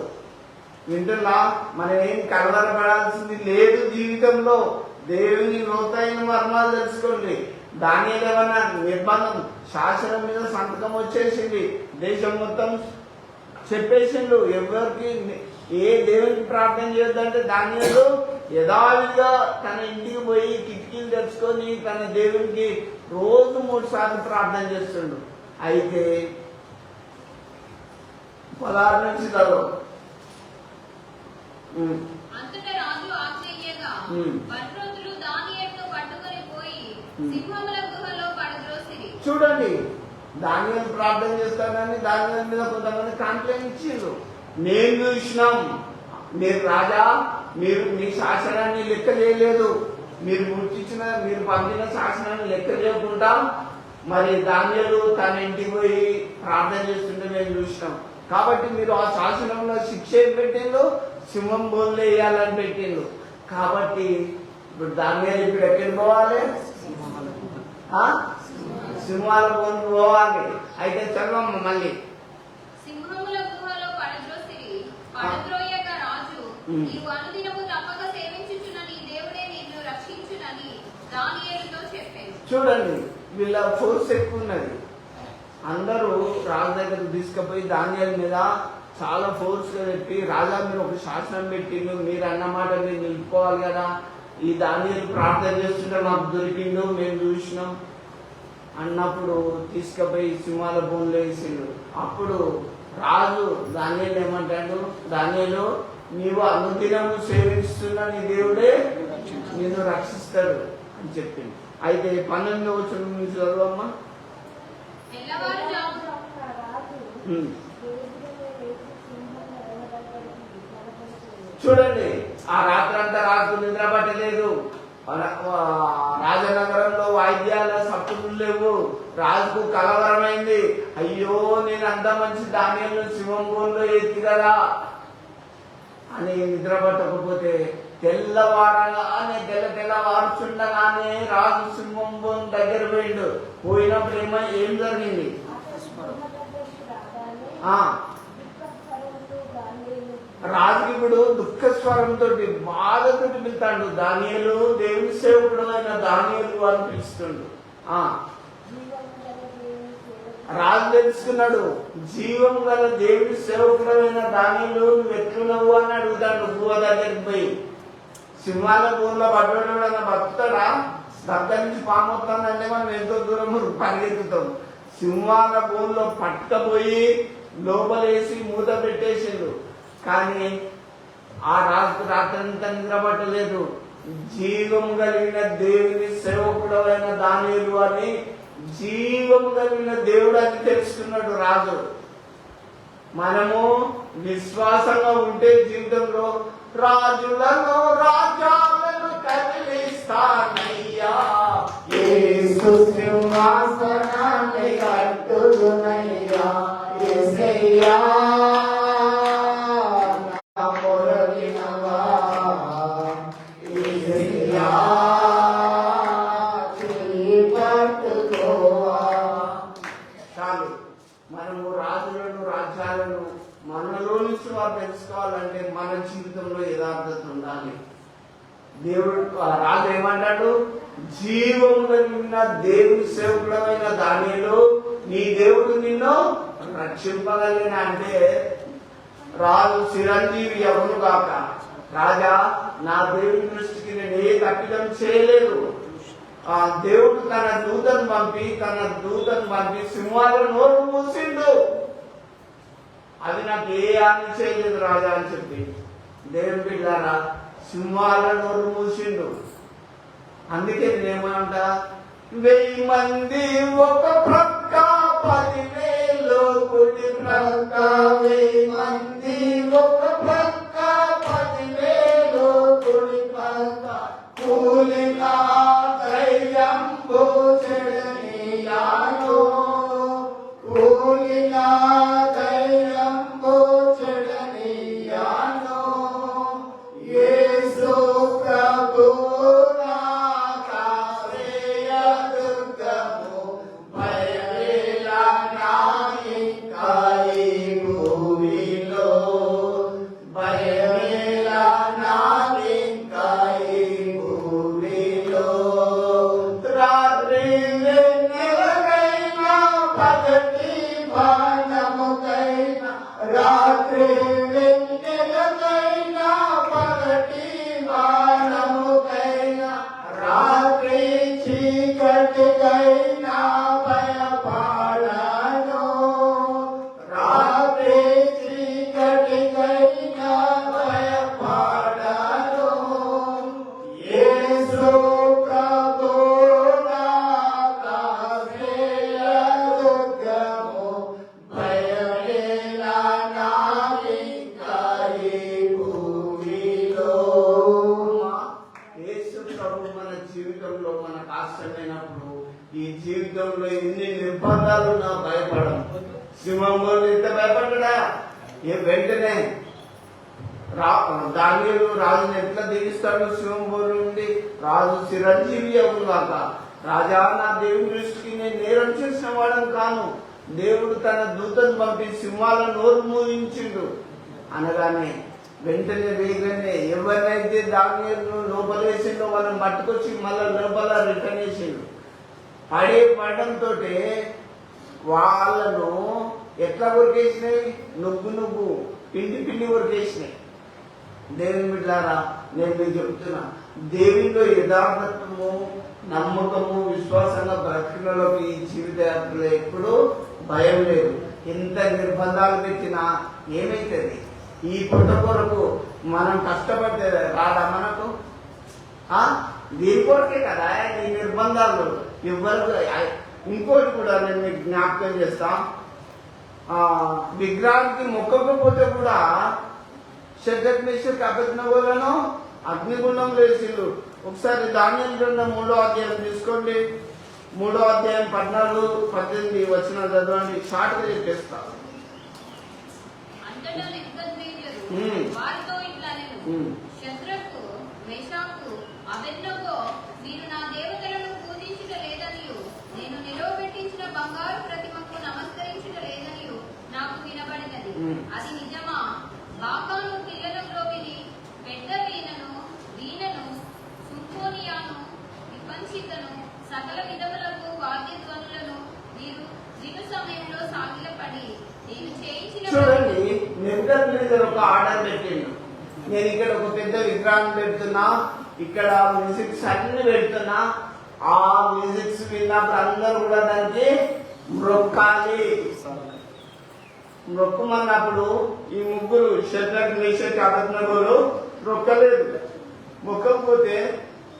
వింటున్నా? మనం ఏం కలవరపడాల్సింది లేదు జీవితంలో. దేవుని లోతైన మర్మాలు తెలుసుకోండి. దానియేలు ఏమన్నా నిర్బంధం, శాసనం మీద సంతకం వచ్చేసింది, దేశం మొత్తం చెప్పేసిండు ఎవరికి ఏ దేవునికి ప్రార్థన చేయొద్దంటే దానియేలు యథావిధిగా తన ఇంటికి పోయి కిటికీలు తెచ్చుకొని తన దేవునికి రోజు 3 సార్లు ప్రార్థన చేస్తుండు. అయితే 16 నుంచి చదువు. అంతటా రాజు ఆజ్ఞయ్యగా భద్రోతులు దానియేలును పట్టుకొని పోయి సింహముల గుహలో పడద్రోసిరి. చూడండి, దానియేలు ప్రార్థన చేస్తానని దానియేలు మీద కొంతమంది కంప్లైంట్ ఇచ్చిండ్రు. నేను చూసినాం, మీరు రాజా మీరు మీ శాసనాన్ని లెక్క చేయలేదు, మీరు పంపిన శాసనాన్ని లెక్క చేయకుండా మరి దానియేలు తన ఇంటికి పోయి ప్రార్థన చేస్తుంటే మేము చూసినాం. కాబట్టి మీరు ఆ శాసనంలో శిక్ష ఏం పెట్టిండ్రు? సింహం బోన్లు వేయాలని పెట్టిండ్రు. కాబట్టి ఇప్పుడు దానియేలు ఇప్పుడు ఎక్కడికి పోవాలి? సింహాల బోన్లు పోవాలి. అయితే చదవమ్మ మళ్ళీ. సింహముల గుహలో పడద్రోసిరి. పడద్రోయగా రాజు, నీవు అనుదినము తప్పక సేవించుచున్న నీ దేవుడే నిన్ను రక్షించునని దానియేలుతో చెప్పాను. చూడండి, వీళ్ళ ఫోర్స్ ఎక్కువ ఉన్నది. అందరూ రాజు దగ్గరకు తీసుకుపోయి దానియేలు మీద చాలా ఫోర్స్ గా పెట్టి, రాజా మీరు ఒక శాసనం పెట్టిండు, మీరు అన్నమాట మీరు నిలుపుకోవాలి కదా, ఈ దానియేలు ప్రార్థన చేస్తుంటే మాకు దొరికిండు, మేము చూసినాం అన్నప్పుడు తీసుకుపోయి సింహాల బోన్లో వేసిండు. అప్పుడు రాజు దానియేలు ఏమంటాడు? దానియేలు నీవు అనుదినము సేవిస్తున్న నీ దేవుడే నిన్ను రక్షిస్తాడు అని చెప్పింది. అయితే 12వ వచనం నుంచి చదవమ్మా. చూడండి, ఆ రాత్రంతా రాజు నిద్ర పట్టలేదు. రాజనగరంలో వాయిద్యాల సప్పులు లేవు. రాజుకు కలవరమైంది. అయ్యో నేను అంత మంచి దానియేలును సింహం బోన్లో ఎత్తి కదా అని నిద్ర పట్టకపోతే తెల్లవారగానే తెల్లవారుచుండగానే రాజు సింహం బోన్ దగ్గర పోయిండు. పోయినప్పుడు ఏం జరిగింది? రాజుకి ఇప్పుడు దుఃఖ స్వరంతో బాధతో పిలుతాడు. దానియేలు దేవుని సేవకుడు అయిన దానియేలు అని పిలుస్తుండు. రాజు తెలుసుకున్నాడు, జీవం గల దేవుని సేవకుడమైన దానియేలు నువ్వు ఎట్లున్నావు అని అడుగుతాడు. గుహ దగ్గరికి పోయి సింహాల బోన్లో పడ్డాడు అన్న బతుకుతాడా? దగ్గర నుంచి పాము వస్తుందంటే మనం ఎంతో దూరం పరిగెత్తుతాం. సింహాల బోన్లో పట్టుకపోయి లోపలేసి మూత పెట్టేసిండు. కానీ ఆ రాత్రంతా నిద్రపట్టలేదు. జీవం కలిగిన దేవుని సేవకుడైన దానియేలు అని, జీవం కలిగిన దేవుడు అని తెలుసుకున్నాడు రాజు. మనము విశ్వాసంగా ఉంటే జీవితంలో రాజులను రాజ్యాలను కదిలిస్తానయ్యా, యేసు సింహాసనాన్ని కట్టుదునయ్యా, యేసయ్యా నా మొరవినవా, యేసయ్యా చెయ్యి పట్టుకోవా. చాలు, మనము రాజులను రాజ్యాలను మనలో నుంచి వారు తెలుసుకోవాలంటే మన జీవితంలో యథార్థత ఉండాలి. దేవుడు రాజు ఏమన్నాడు? జీవం కలిగిన దేవుని సేవకుడమైన దానియేలు నీ దేవుడు నిన్ను రక్షింపగలిగిన అంటే రాజు చిరంజీవి ఎవరు కాక, రాజా నా దేవుని దృష్టికి నేను ఏ తప్పిదం చేయలేదు. ఆ దేవుడు తన దూతను పంపి సింహాల నోరు మూసిండు. అది నాకు ఏ హాని చేయలేదు రాజా అని చెప్పి దేవుని బిడ్డారా సింహాల నోరు మూసిండు. అందుకే నేనేమంట, 1000 మంది ఒక ప్రక్క 10,000 కుడి ప్రక్క, 1000 మంది ఒక ప్రక్క 10,000 కుడి ప్రక్క, కూలిన ధైర్యంబు చెడనీయాను, కూలిన ధైర్యంబు చెడనీయాను, యేసు ప్రభు నిర్బంధాలున్నా భయపడం. సింహం బోలు ఇంత భయపడ్డా వెంటనే దానియేలు రాజుని ఎట్లా దీవిస్తాడు? సింహం బోలు నుండి రాజు చిరంజీవి అవులాక, రాజా నా దేవుని దృష్టికి నేను నేరం చేసిన వాడని కాను, దేవుడు తన దూతను పంపి సింహాల నోరు మూయించిండు అనగానే వెంటనే వేగనే ఎవరినైతే దానియేలు లోపల వేసిండో వాళ్ళని పట్టుకొచ్చి మళ్ళీ లోపల రిటర్న్ వేసిండు. పడంతో వాళ్ళను ఎట్లా కొరికేసినాయి? నువ్వు పిండి కొరికేసినాయి. దేవుని బిడ్డలారా, నేను మీకు చెప్తున్నా, దేవునిలో యథార్థత్వము, నమ్మకము, విశ్వాసంగా బ్రతికినలోకి ఈ జీవిత యాత్రలో ఎప్పుడూ భయం లేదు. ఎంత నిర్బంధాలు పెట్టినా ఏమైతుంది? ఈ పుట్ట కొరకు మనం కష్టపడితే రాదా మనకు? దీని కొరకే కదా ఈ నిర్బంధాలు. ఎవరు ఇంకోటి కూడా నేను మీకు జ్ఞాపకం చేస్తా, విగ్రహానికి మొక్కకపోతే కూడా షడ్రక్ మేషక్ అబేద్నెగోలను అగ్నిగుండంలో వేసిండు. ఒకసారి దానియేలు గ్రంథం 3వ అధ్యాయం తీసుకోండి. 3వ అధ్యాయం 14, 18 వచనాలు చదవండి. షార్ట్ గా చెప్పేస్తా. వారితో ఇట్లా శత్రుకు మేషాకు అబేద్నెగో, మీరు నా దేవతలను పూజించుట లేదనియు నేను నిలవబెట్టించిన బంగారు ప్రతిమకు నమస్కరించుట లేదనియు నాకు వినబడినది. అది నిజమా? బాకాను పిల్లల గ్రోవిని, పెద్ద వీణను, సింఫోనియాను, విపంచితను, సకల విధములకు వాద్యధ్వనులను మీరు దిను సమయంలో సాగిలపడి నేను చేయించిన. చూడండి, నెబుకద్నెజర్ ఒక ఆర్డర్ పెట్టిండు. నేను ఇక్కడ ఒక పెద్ద విగ్రహం పెడుతున్నా, ఇక్కడ మ్యూజిక్స్ అన్ని పెడుతున్నా, ఆ మ్యూజిక్స్ విన్నప్పుడు అందరూ కూడా దానికి మ్రొక్కాలి. మొక్కమన్నప్పుడు ఈ ముగ్గురు షడ్రక్ మేషక్ అబేద్నెగోలు మొక్కలేదు. మొక్కకపోతే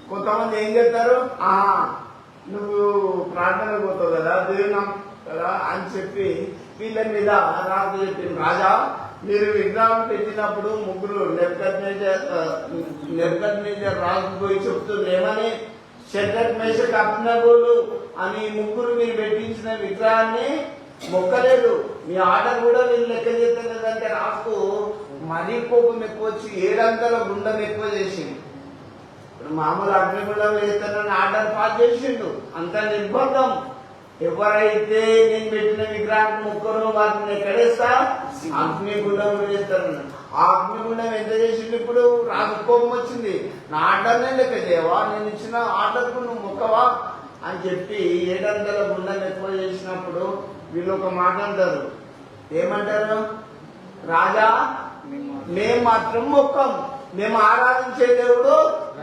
కొంతమంది ఏం చేస్తారు? నువ్వు ప్రార్థన పోతావు కదా, దేవుని కదా అని చెప్పి వీళ్ళ మీద రాజు చెప్పింది, రాజా మీరు విగ్రహం పెట్టినప్పుడు ముగ్గురు నెబుకద్నెజర్ రాజు పోయి చెప్తున్నారు ఏమని? షడ్రక్ మేషక్ అబేద్నెగోలు అని ముగ్గురు మీరు పెట్టించిన విగ్రహాన్ని మొక్కలేదు, మీ ఆర్డర్ కూడా వీళ్ళు లెక్క చేస్తలేదంటే రాజుకు మరీ కోపం ఎక్కువ వచ్చి 700 గుండం ఎక్కువ చేసిండు. ఇప్పుడు మామూలు అగ్నిగుండం వేస్తానని ఆర్డర్ పాస్ చేసిండు. అంత నిర్బంధం. ఎవరైతే నేను పెట్టిన విగ్రహాన్ని మొక్కరు వాటిని ఎక్కడేస్తా? అగ్నిగుండంలో వేస్తాను. ఆ అగ్నిగుండం ఎంత చేసిండు? ఇప్పుడు రాజు కోపం వచ్చింది, నా ఆర్డర్నే లెక్క చేయవా, నేను ఇచ్చిన ఆర్డర్కు నువ్వు మొక్కవా అని చెప్పి 700 గుండం ఎక్కువ చేసినప్పుడు వీళ్ళు ఒక మాట అంటారు. ఏమంటారు? రాజా మేము మాత్రం మొక్కం, మేము ఆరాధించే దేవుడు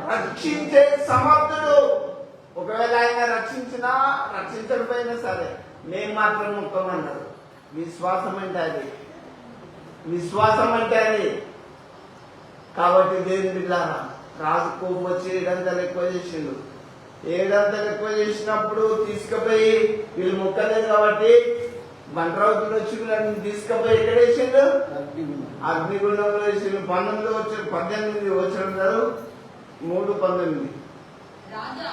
రక్షించే సమర్థుడు. ఒకవేళ ఆయన రక్షించినా రక్షించకపోయినా సరే మేము మాత్రం మొక్కం అన్నారు. విశ్వాసం అంటే అది, విశ్వాసం అంటే అది. కాబట్టి దేవుని బిడ్డలారా, రాజు కోపం వచ్చి 700 ఎక్కువ చేసిండు. 700 ఎక్కువ చేసినప్పుడు తీసుకుపోయి వీళ్ళు మొక్కలేదు కాబట్టి బండ్రావుతులు వచ్చి వీళ్ళని తీసుకుపోయి ఎక్కడ వేసిండు? అగ్నిగుండంలో వేసిండు. 18 వచ్చిన 3:19. రాజా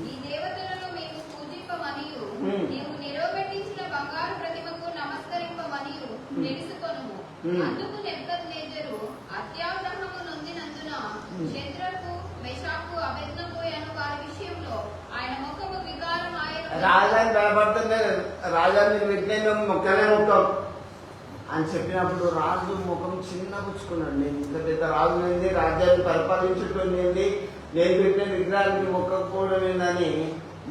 ఈ దేవతలను మేము పూజింపమనియు నీవు నిలవబెట్టించిన బంగారు ప్రతిమకు నమస్కరింపమనియు తెలుసుకొనుము. అందుకు నెబుకద్నెజరు అత్యాగ్రహము నొందినందున షద్రకు మేషాకు అబేద్నెగో అను వారి విషయంలో ఆయన ముఖము వికారం ఆయన. రాజాని భయపడుతున్నారు. రాజాన్ని పెట్టిన మొక్కలే మొక్కం అని చెప్పినప్పుడు రాజు ముఖం చిన్నపుచ్చుకున్నాడు. నేను ఇంత పెద్ద రాజు ఏంది, రాజ్యాన్ని పరిపాలించడం ఏంది, నేను పెట్టిన విగ్రహానికి మొక్కకపోవడం ఏందని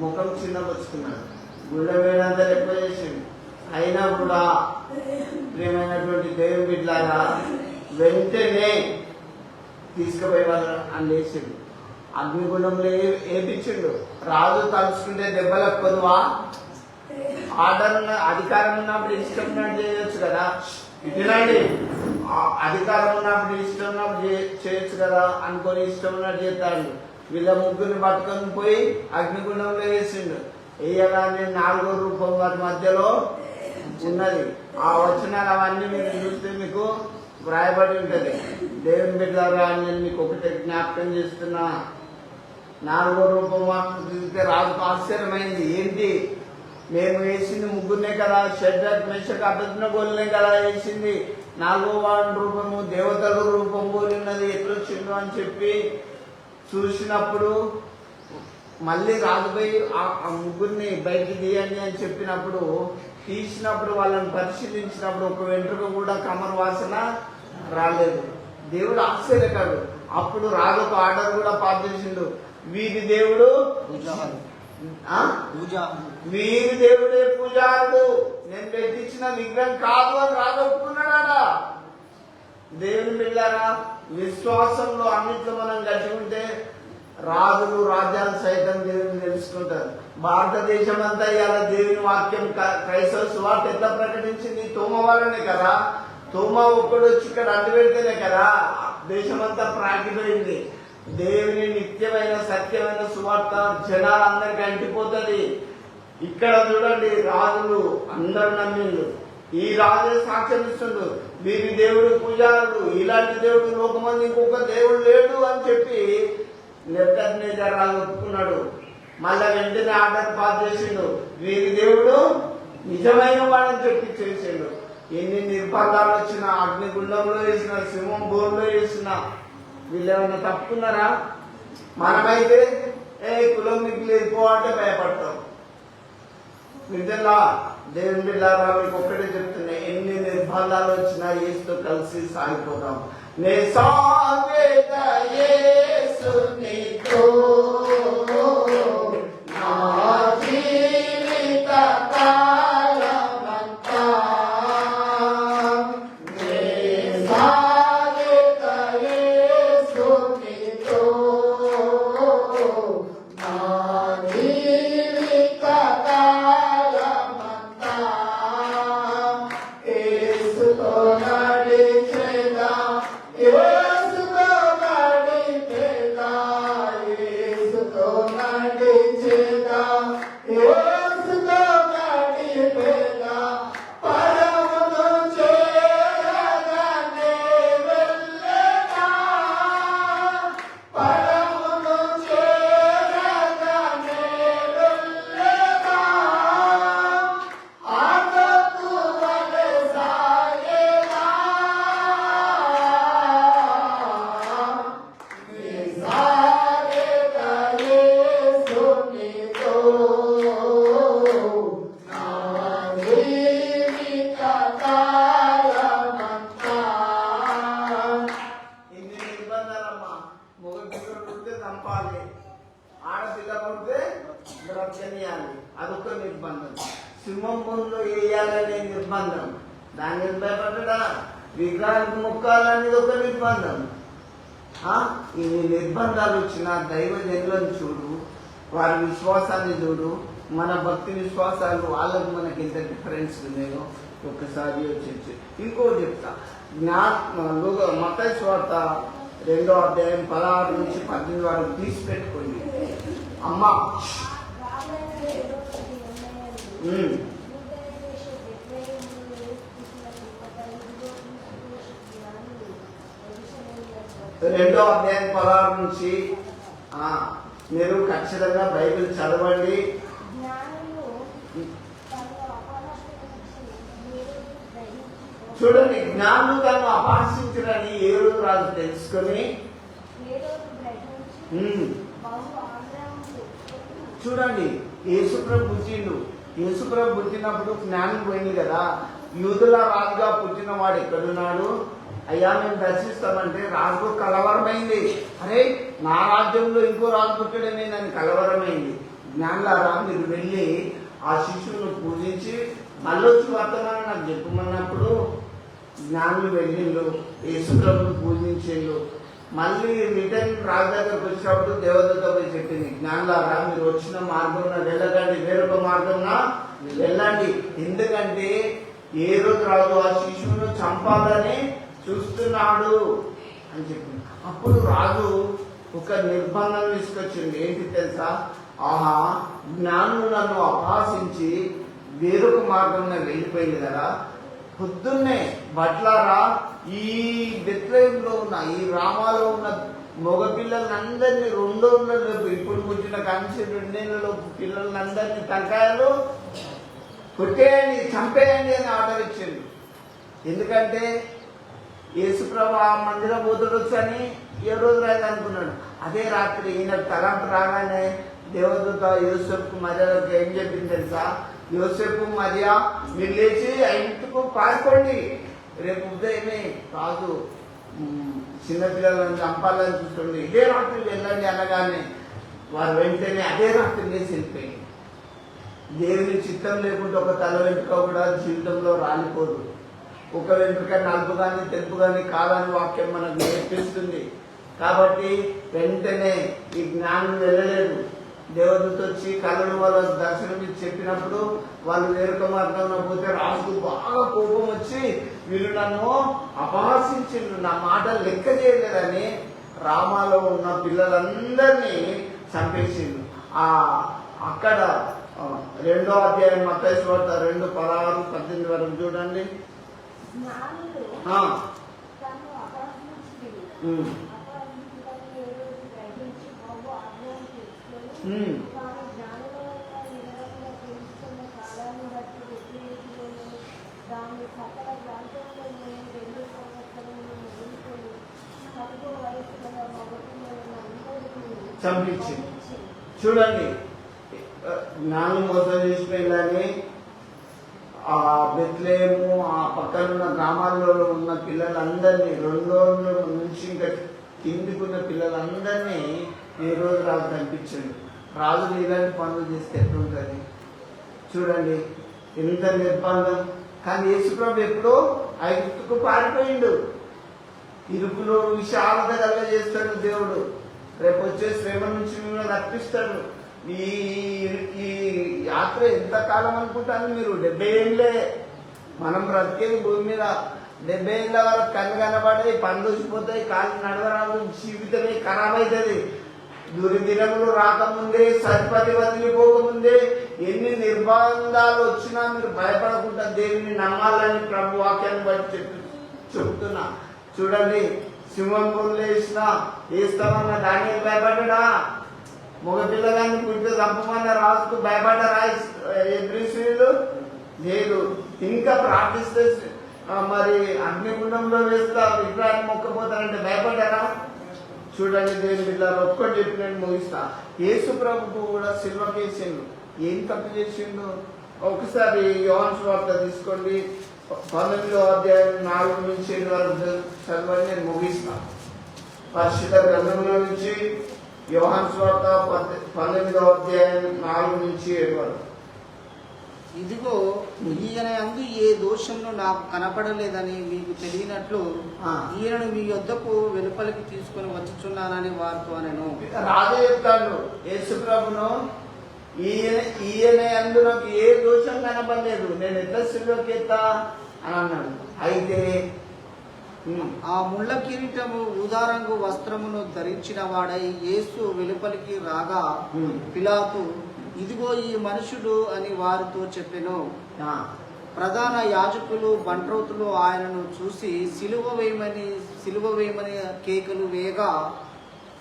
ముఖం చిన్నపుచ్చుకున్నాడు. గుళ్ళ వేడంతా ఎక్కువ చేసిండు. అయినా కూడా ప్రియమైనటువంటి దేవుని బిడ్డలారా, వెంటనే తీసుకుపోయి వాళ్ళు అని వేసిండు. అగ్నిగుండంలో ఏపించిండు. రాజు తలుచుకుంటే దెబ్బలకు కొనువా? ఆర్డర్ అధికారం ఉన్నప్పుడు ఇష్టం ఉన్నట్టు చేయొచ్చు కదా. ఇటునండి, అధికారం ఉన్నప్పుడు ఇష్టం ఉన్నప్పుడు చేయొచ్చు కదా అనుకొని ఇష్టం ఉన్నట్టు చేస్తాడు. వీళ్ళ ముగ్గురిని పట్టుకొని పోయి అగ్నిగుండంలో వేసిండు. వేయగానే 4వ రూపం వారి మధ్యలో ఉన్నది. ఆ వచనాలు అవన్నీ మీరు చూస్తే మీకు వ్రాయబడి ఉంటది. దేవుని బిడ్డలారా, నేను మీకు ఒకటే జ్ఞాపకం చేస్తున్నా. 4వ రూపం చూస్తే రాజుకు ఆశ్చర్యమైంది. ఏంటి మేము వేసింది ముగ్గురునే కదా, షడ్రక్ మేషక్ అబేద్నెగోనే కదా వేసింది. 4వ వాడి రూపము దేవతల రూపం పోలినది ఎట్లొచ్చిందో అని చెప్పి చూసినప్పుడు మళ్ళీ రాజుపోయి ఆ ముగ్గురిని బయటికి తీయండి అని చెప్పినప్పుడు తీసినప్పుడు వాళ్ళని పరిశీలించినప్పుడు ఒక వెంట్రుక కూడా కమర్ వాసన రాలేదు. దేవుడు ఆశ్చర్యకాడు. అప్పుడు రాజు ఒక ఆర్డర్ కూడా పాస్ చేసిండు, వీరి దేవుడు వీరి దేవుడే పూజారుడు, నేను పెట్టించిన విగ్రహం కాదు అని రాజు ఒప్పుకున్నాడా. దేవుని బిడ్డారా, విశ్వాసంలో అన్నిట్లో మనం గట్టి ఉంటే రాజులు రాజ్యాలు సైతం దేవుని తెలుసుకుంటారు. భారతదేశం అంతా ఇవాళ దేవుని వాక్యం క్రైస్తవ సువార్త ఎట్లా ప్రకటించింది? తోమ వల్లనే కదా. తోమ ఒక్కడు వచ్చి ఇక్కడ అడ్డు పెడితేనే కదా దేశమంతా ప్రాగిపోయింది. దేవుని నిత్యమైన సత్యమైన సువార్త జనాలందరికీ అంటిపోతుంది. ఇక్కడ చూడండి, రాజులు అందరు నమ్మిండు. ఈ రాజే సాక్ష్యం ఇస్తుండు, వీరి దేవుడు పూజారుడు, ఇలాంటి దేవుడు లోకమంది ఇంకొక దేవుడు లేడు అని చెప్పి నెబుకద్నెజర్ రాజు ఒప్పుకున్నాడు. మళ్ళా వెంటనే ఆర్డర్ పాస్ చేసిండు, వీరి దేవుడు నిజమైన వాడని చెప్పి చేసిండు. ఎన్ని నిర్బంధాలు వచ్చినా, అగ్నిగుండంలో వేసిన, సింహం బోర్లో వేసిన, వీళ్ళు ఏమైనా తప్పుకున్నారా? మనమైతే కులం మీకు లేకపో అంటే భయపడతాం. బిడ్డలా, దేవుని బిడ్డలారా, మీకు ఒక్కటే చెప్తున్నా, ఎన్ని నిర్బంధాలు వచ్చినా యేసుతో కలిసి సాగిపోతాం. నే సాగేద యేసునితో నా జీవిత కాలమంతా, నే సాగేద యేసునితో నా జీవిత కాలమంతా, యేసుతో నడిచేదా, యేసుతో నడిచేదా, యేసుతో నడిచేదా, యేసుతో నడిచేదా, పరమును చేరగానే వెళ్ళేదా, పరమును చేరగానే వెళ్ళేదా, ఆగకు వలె సాగేదా, నీ సాగేద యేసునితో నా జీవిత కాలమంతా. ఇన్ని నిర్బంధాలమ్మా. మగ పిల్లలు పుడితే చంపాలి, ఆడపిల్ల పుడితే బ్రతకనియాలి, అదొక నిర్బంధం. సింహం బొందులో వేయాలనే నిర్బంధం, దాన్ని భయపడ్డా. విగ్రహానికి మొక్కాలనేది ఒక నిర్బంధం. ఇన్ని నిర్బంధాలు వచ్చిన దైవజనులను చూడు, వారి విశ్వాసాన్ని చూడు, మన భక్తి విశ్వాసాలు వాళ్ళకు మనకి ఎంత డిఫరెన్స్ ఉన్నాయో ఒక్కసారి వచ్చి. ఇంకోటి చెప్తా, మత్తయి సువార్త 2వ అధ్యాయం 16 నుంచి 18 వరకు తీసి పెట్టుకోండి అమ్మా. రెండో అధ్యాయం 16 నుంచి మీరు ఖచ్చితంగా బైబిల్ చదవండి. చూడండి, జ్ఞానులు తను అపాసించరని ఏ రోజు రాజు తెలుసుకొని, చూడండి, యేసుప్రభు పుట్టిండు. యేసుప్రభు పుట్టినప్పుడు జ్ఞానం పోయింది కదా. యూదుల రాజుగా పుట్టిన వాడు ఎక్కడున్నాడు? అయ్యా మేము దర్శిస్తామంటే రాజుకు కలవరమైంది. అరే, నా రాజ్యంలో ఇంకో రాజు పుట్టడమే నన్ను కలవరమైంది. జ్ఞానులారా, మీరు వెళ్ళి ఆ శిశువును పూజించి మళ్ళొచ్చి వర్తమానం నాకు చెప్పమన్నప్పుడు జ్ఞానులు వెళ్ళిండు, యేసుప్రభుని పూజించిండు. మళ్ళీ రిటర్న్ రాజు దగ్గరకు వచ్చినప్పుడు దేవదూత పోయి చెప్పింది, జ్ఞానులారా మీరు వచ్చిన మార్గంలో వెళ్ళకండి, వేరొక మార్గంలో వెళ్ళండి. ఎందుకంటే ఏ రోజు రాజు ఆ శిశువును చంపాలని చూస్తున్నాడు అని చెప్పింది. అప్పుడు రాజు ఒక నిర్బంధం తీసుకొచ్చింది. ఏంటి తెలుసా? ఆహా, జ్ఞానులు నన్ను అపహాసించి వేరొక మార్గంలో వెళ్ళిపోయింది కదా. పొద్దున్నే బట్లారా, ఈ బెత్లెహేంలో ఉన్న, ఈ రామాలో ఉన్న మగ పిల్లలందరినీ 2 రోజులలోపు, ఇప్పుడు పుట్టిన కనిసి 2 నెలలలోపు పిల్లలందరినీ తలకాయలు కొట్టేయండి, చంపేయండి అని ఆర్డర్ ఇచ్చిండు. ఎందుకంటే యేసుప్రభు ఆ మందిరం పోతుడొచ్చు అని ఏ రోజు రాదు అనుకున్నాడు. అదే రాత్రి ఈయన తలంపు రాగానే దేవదూత యోసేపు మరియకు ఏం చెప్పింది తెలుసా? యోసేపు మరియా, మీరు లేచి ఆ ఇంటికి పారిపోండి, రేపు ఉదయమే కాదు చిన్నపిల్లలను చంపాలని చూస్తుంది, ఇదే రాత్రి వెళ్ళండి అనగానే వారు వెంటనే అదే రాత్రి లేచి వెళ్ళిపోయింది. దేవుని చిత్తం లేకుంటే ఒక తల వెంట్రుక కూడా జీవితంలో రాలిపోదు. ఒక వెంట్రుక నలుపు కానీ తెలుపు కానీ కాదని వాక్యం మనకు నేర్పిస్తుంది. కాబట్టి వెంటనే ఈ జ్ఞానం వెళ్ళలేదు. దేవదూత వచ్చి కళ్ళను వాళ్ళ దర్శనం ఇచ్చి చెప్పినప్పుడు వాళ్ళు వేరొక మార్గంలో పోతే రాజుకు బాగా కోపం వచ్చి వీళ్ళు నన్ను అపహాసించిండు, నా మాటలు లెక్క చేయలేదని రామాలో ఉన్న పిల్లలందరినీ చంపేసిండు. అక్కడ 2వ అధ్యాయం మత్తయి సువార్త 2:16-18 వరకు చూడండి. చంపించి చూడండి, జ్ఞానం మోసం చేసిపోయిందని ఆ బెత్లెహేము ఆ పక్కనున్న గ్రామాల్లో ఉన్న పిల్లలందరినీ 2 నుంచి ఇంకా కిందికున్న పిల్లలందరినీ ఈ రోజు రాజు కనిపించండి. రాజులు ఇలాంటి పనులు చేస్తే ఎట్లుంటుంది చూడండి, ఎంత నిర్బంధం. కానీ యేసుప్రభు ఎప్పుడో ఐగుప్తుకు పారిపోయిండు. ఇరుకులో విశాలత కలగ చేస్తాడు దేవుడు. రేపు వచ్చే శ్రమ నుంచి మిమ్మల్ని రక్షిస్తాడు. ఈ యాత్ర ఎంతకాలం అనుకుంటాను మీరు? 70 ఏళ్ళే మనం బ్రతికేది భూమి మీద. 70 ఏళ్ళ వరకు కళ్ళు కనబడి పనులు వచ్చిపోతాయి, కాళ్ళు నడవరాదు, జీవితమే ఖరాబ్ అవుతుంది. దుర్దినములు రాకముందే, సరిపతి వదిలిపోకముందే ఎన్ని నిర్బంధాలు వచ్చినా మీరు భయపడకుండా దేవుని నమ్మాలని ప్రభు వాక్యాన్ని బట్టి చెప్తున్నా. చూడండి, సింహం పురులు వేసిన వేస్తామన్న దానికి భయపడ్డా, మగ పిల్లగాన్ని పుట్టి చంపమన్న రాజుకు భయపడ్డారా ఎబ్రిసీలు? లేదు. ఇంకా ప్రార్థిస్తే మరి అగ్నిగుండంలో వేస్తా విగ్రహాన్ని మొక్కపోతారంటే భయపడ్డారా? చూడండి దేవుని బిడ్డలారా, ఒక్కటి చెప్పినట్టు ముగిస్తా. యేసు ప్రభుకు కూడా సిల్వకేసిండు. ఏం తప్పు చేసిండు? ఒకసారి యోహాను సువార్త తీసుకోండి, 19వ అధ్యాయం 4-7 వరకు చదవండి, నేను ముగిస్తా. పరిశుద్ధ గ్రంథంలో నుంచి యోహాను సువార్త 19వ అధ్యాయం 4-7 వరకు. ఇదిగో ఈయన యందు ఏ దోషంలో నాకు కనపడలేదని మీకు తెలియనట్లు ఈయనను మీ యొద్దకు వెలుపలికి తీసుకొని వచ్చుచున్నానని వారితో అనెను. రాజు చెప్తాడు యేసు ప్రభును, ఈయన యందు నాకు ఏ దోషం కనపడలేదు, నేను ఎట్లా సిల్వకెత్తా అని అన్నాడు. అయితే ఆ ముళ్ళ కిరీటము ఊదారంగు వస్త్రమును ధరించిన వాడై యేసు వెలుపలికి రాగా పిలాతు, ఇదిగో ఈ మనుషుడు అని వారితో చెప్పెను. ప్రధాన యాజకులు బంట్రోతులు ఆయనను చూసి సిలువ వేయమని కేకలు వేయగా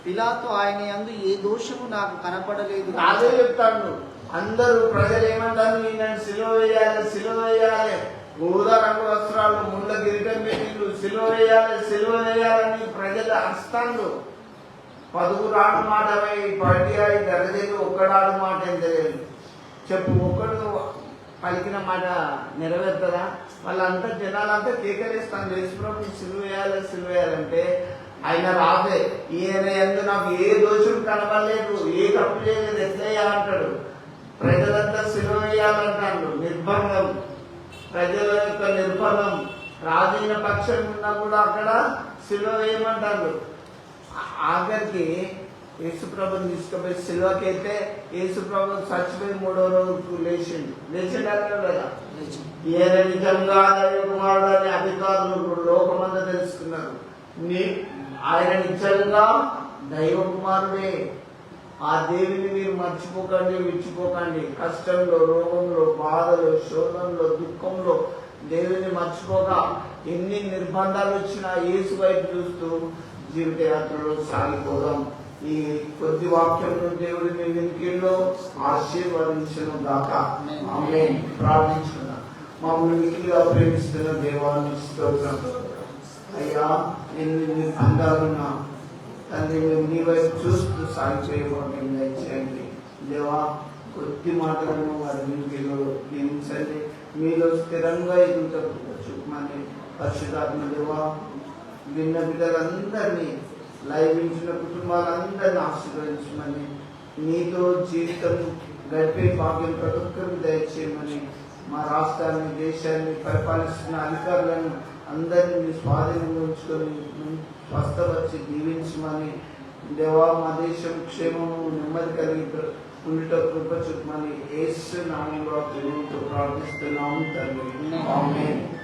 పిలాతు ఆయన యందు ఏ దోషము నాకు కనపడలేదు అదే చెప్తాడు. అందరూ ప్రజలు ఏమంటారు? ఈయనను సిలువ వేయాలి, సిలువ వేయాలి, ఊదా రంగు వస్త్రాలు, ముళ్ళ కిరీటం పెట్టిండు, సిలువ వేయాలి, సిలువ వేయాలని ప్రజలు అరుస్తాండు. 10 ఆడు మాట 10 గరదేలు ఒక్కడాడు మాట ఎంత లేదు చెప్పు. ఒక్కడు పలికిన మాట నెరవేరుతుందా? వాళ్ళంతా జనాలంతా కేకలేస్తాను, యేసుప్రభుని సిలువ వేయాలి, సిలువ వేయాలంటే ఆయన రాదే. ఈయన యందు నాకు ఏ దోషం కనబడలేదు, ఏ తప్పు చేయలేదు, ఎట్లయ్యా అంటాడు. ప్రజలంతా సిలువ వేయాలంటాడు. నిర్బంధం, ప్రజల యొక్క నిర్బంధం. రాజైన పక్షం ఉన్నా కూడా అక్కడ సిలువ వేయమంటాడు. ఆఖరికి యేసుప్రభుని తీసుకుపోయి సిలువకైతే యేసుప్రభు చచ్చిపోయి 3వ రోజుకు లేచిండా లేదా? ఈయన నిజంగా దైవ కుమారుడు అనే అధికారులు లోకమంతా తెలుసుకున్నారు. ఆయన నిజంగా దైవ కుమారుడే. ఆ దేవుని మీరు మర్చిపోకండి, విడిచిపోకండి. కష్టంలో, రోగంలో, బాధలో, శోధంలో, దుఃఖంలో దేవుని మర్చిపోగా ఎన్ని నిర్బంధాలు వచ్చినా యేసు వైపు చూస్తూ జీవిత యాత్రలో సాగిపోదాం. ఈ కొద్ది వాక్యంలో దేవుడి మీ వెనుకల్లో ఆశీర్వదించను గాక. ఆమేన్. ప్రార్థించుకున్నాం. మమ్మల్ని మిగిలిగా ప్రేమిస్తున్న దేవాన్ని స్తోత్రం. అయ్యా నేను అందాలున్నా తండ్రి, మేము నీ వైపు చూస్తూ సాగిపోయేవాడిని దయచేయండి దేవా. కొద్ది మాటలను వారి వెనుకలో దీవించండి. మీలో స్థిరంగా ఎదుగుతూ చూపమని పరిశుద్ధాత్మ దేవా, విన్న బిడ్డలందరినీ, లైవించిన కుటుంబాలందరినీ ఆశీర్వదించమని, నీతో జీవితం గడిపే భాగ్యం ప్రతి ఒక్కరికి దయచేయమని, మా రాష్ట్రాన్ని, దేశాన్ని పరిపాలిస్తున్న అధికారులను అందరినీ మీ స్వాధీనంలో ఉంచుకొని స్వస్థపరిచి దీవించమని దేవా. మా దేశం క్షేమము నెమ్మది కలిగి ఉండుట కృప చూపమని యేసు నామములో ప్రార్థిస్తున్నాము తండ్రి. ఆమేన్.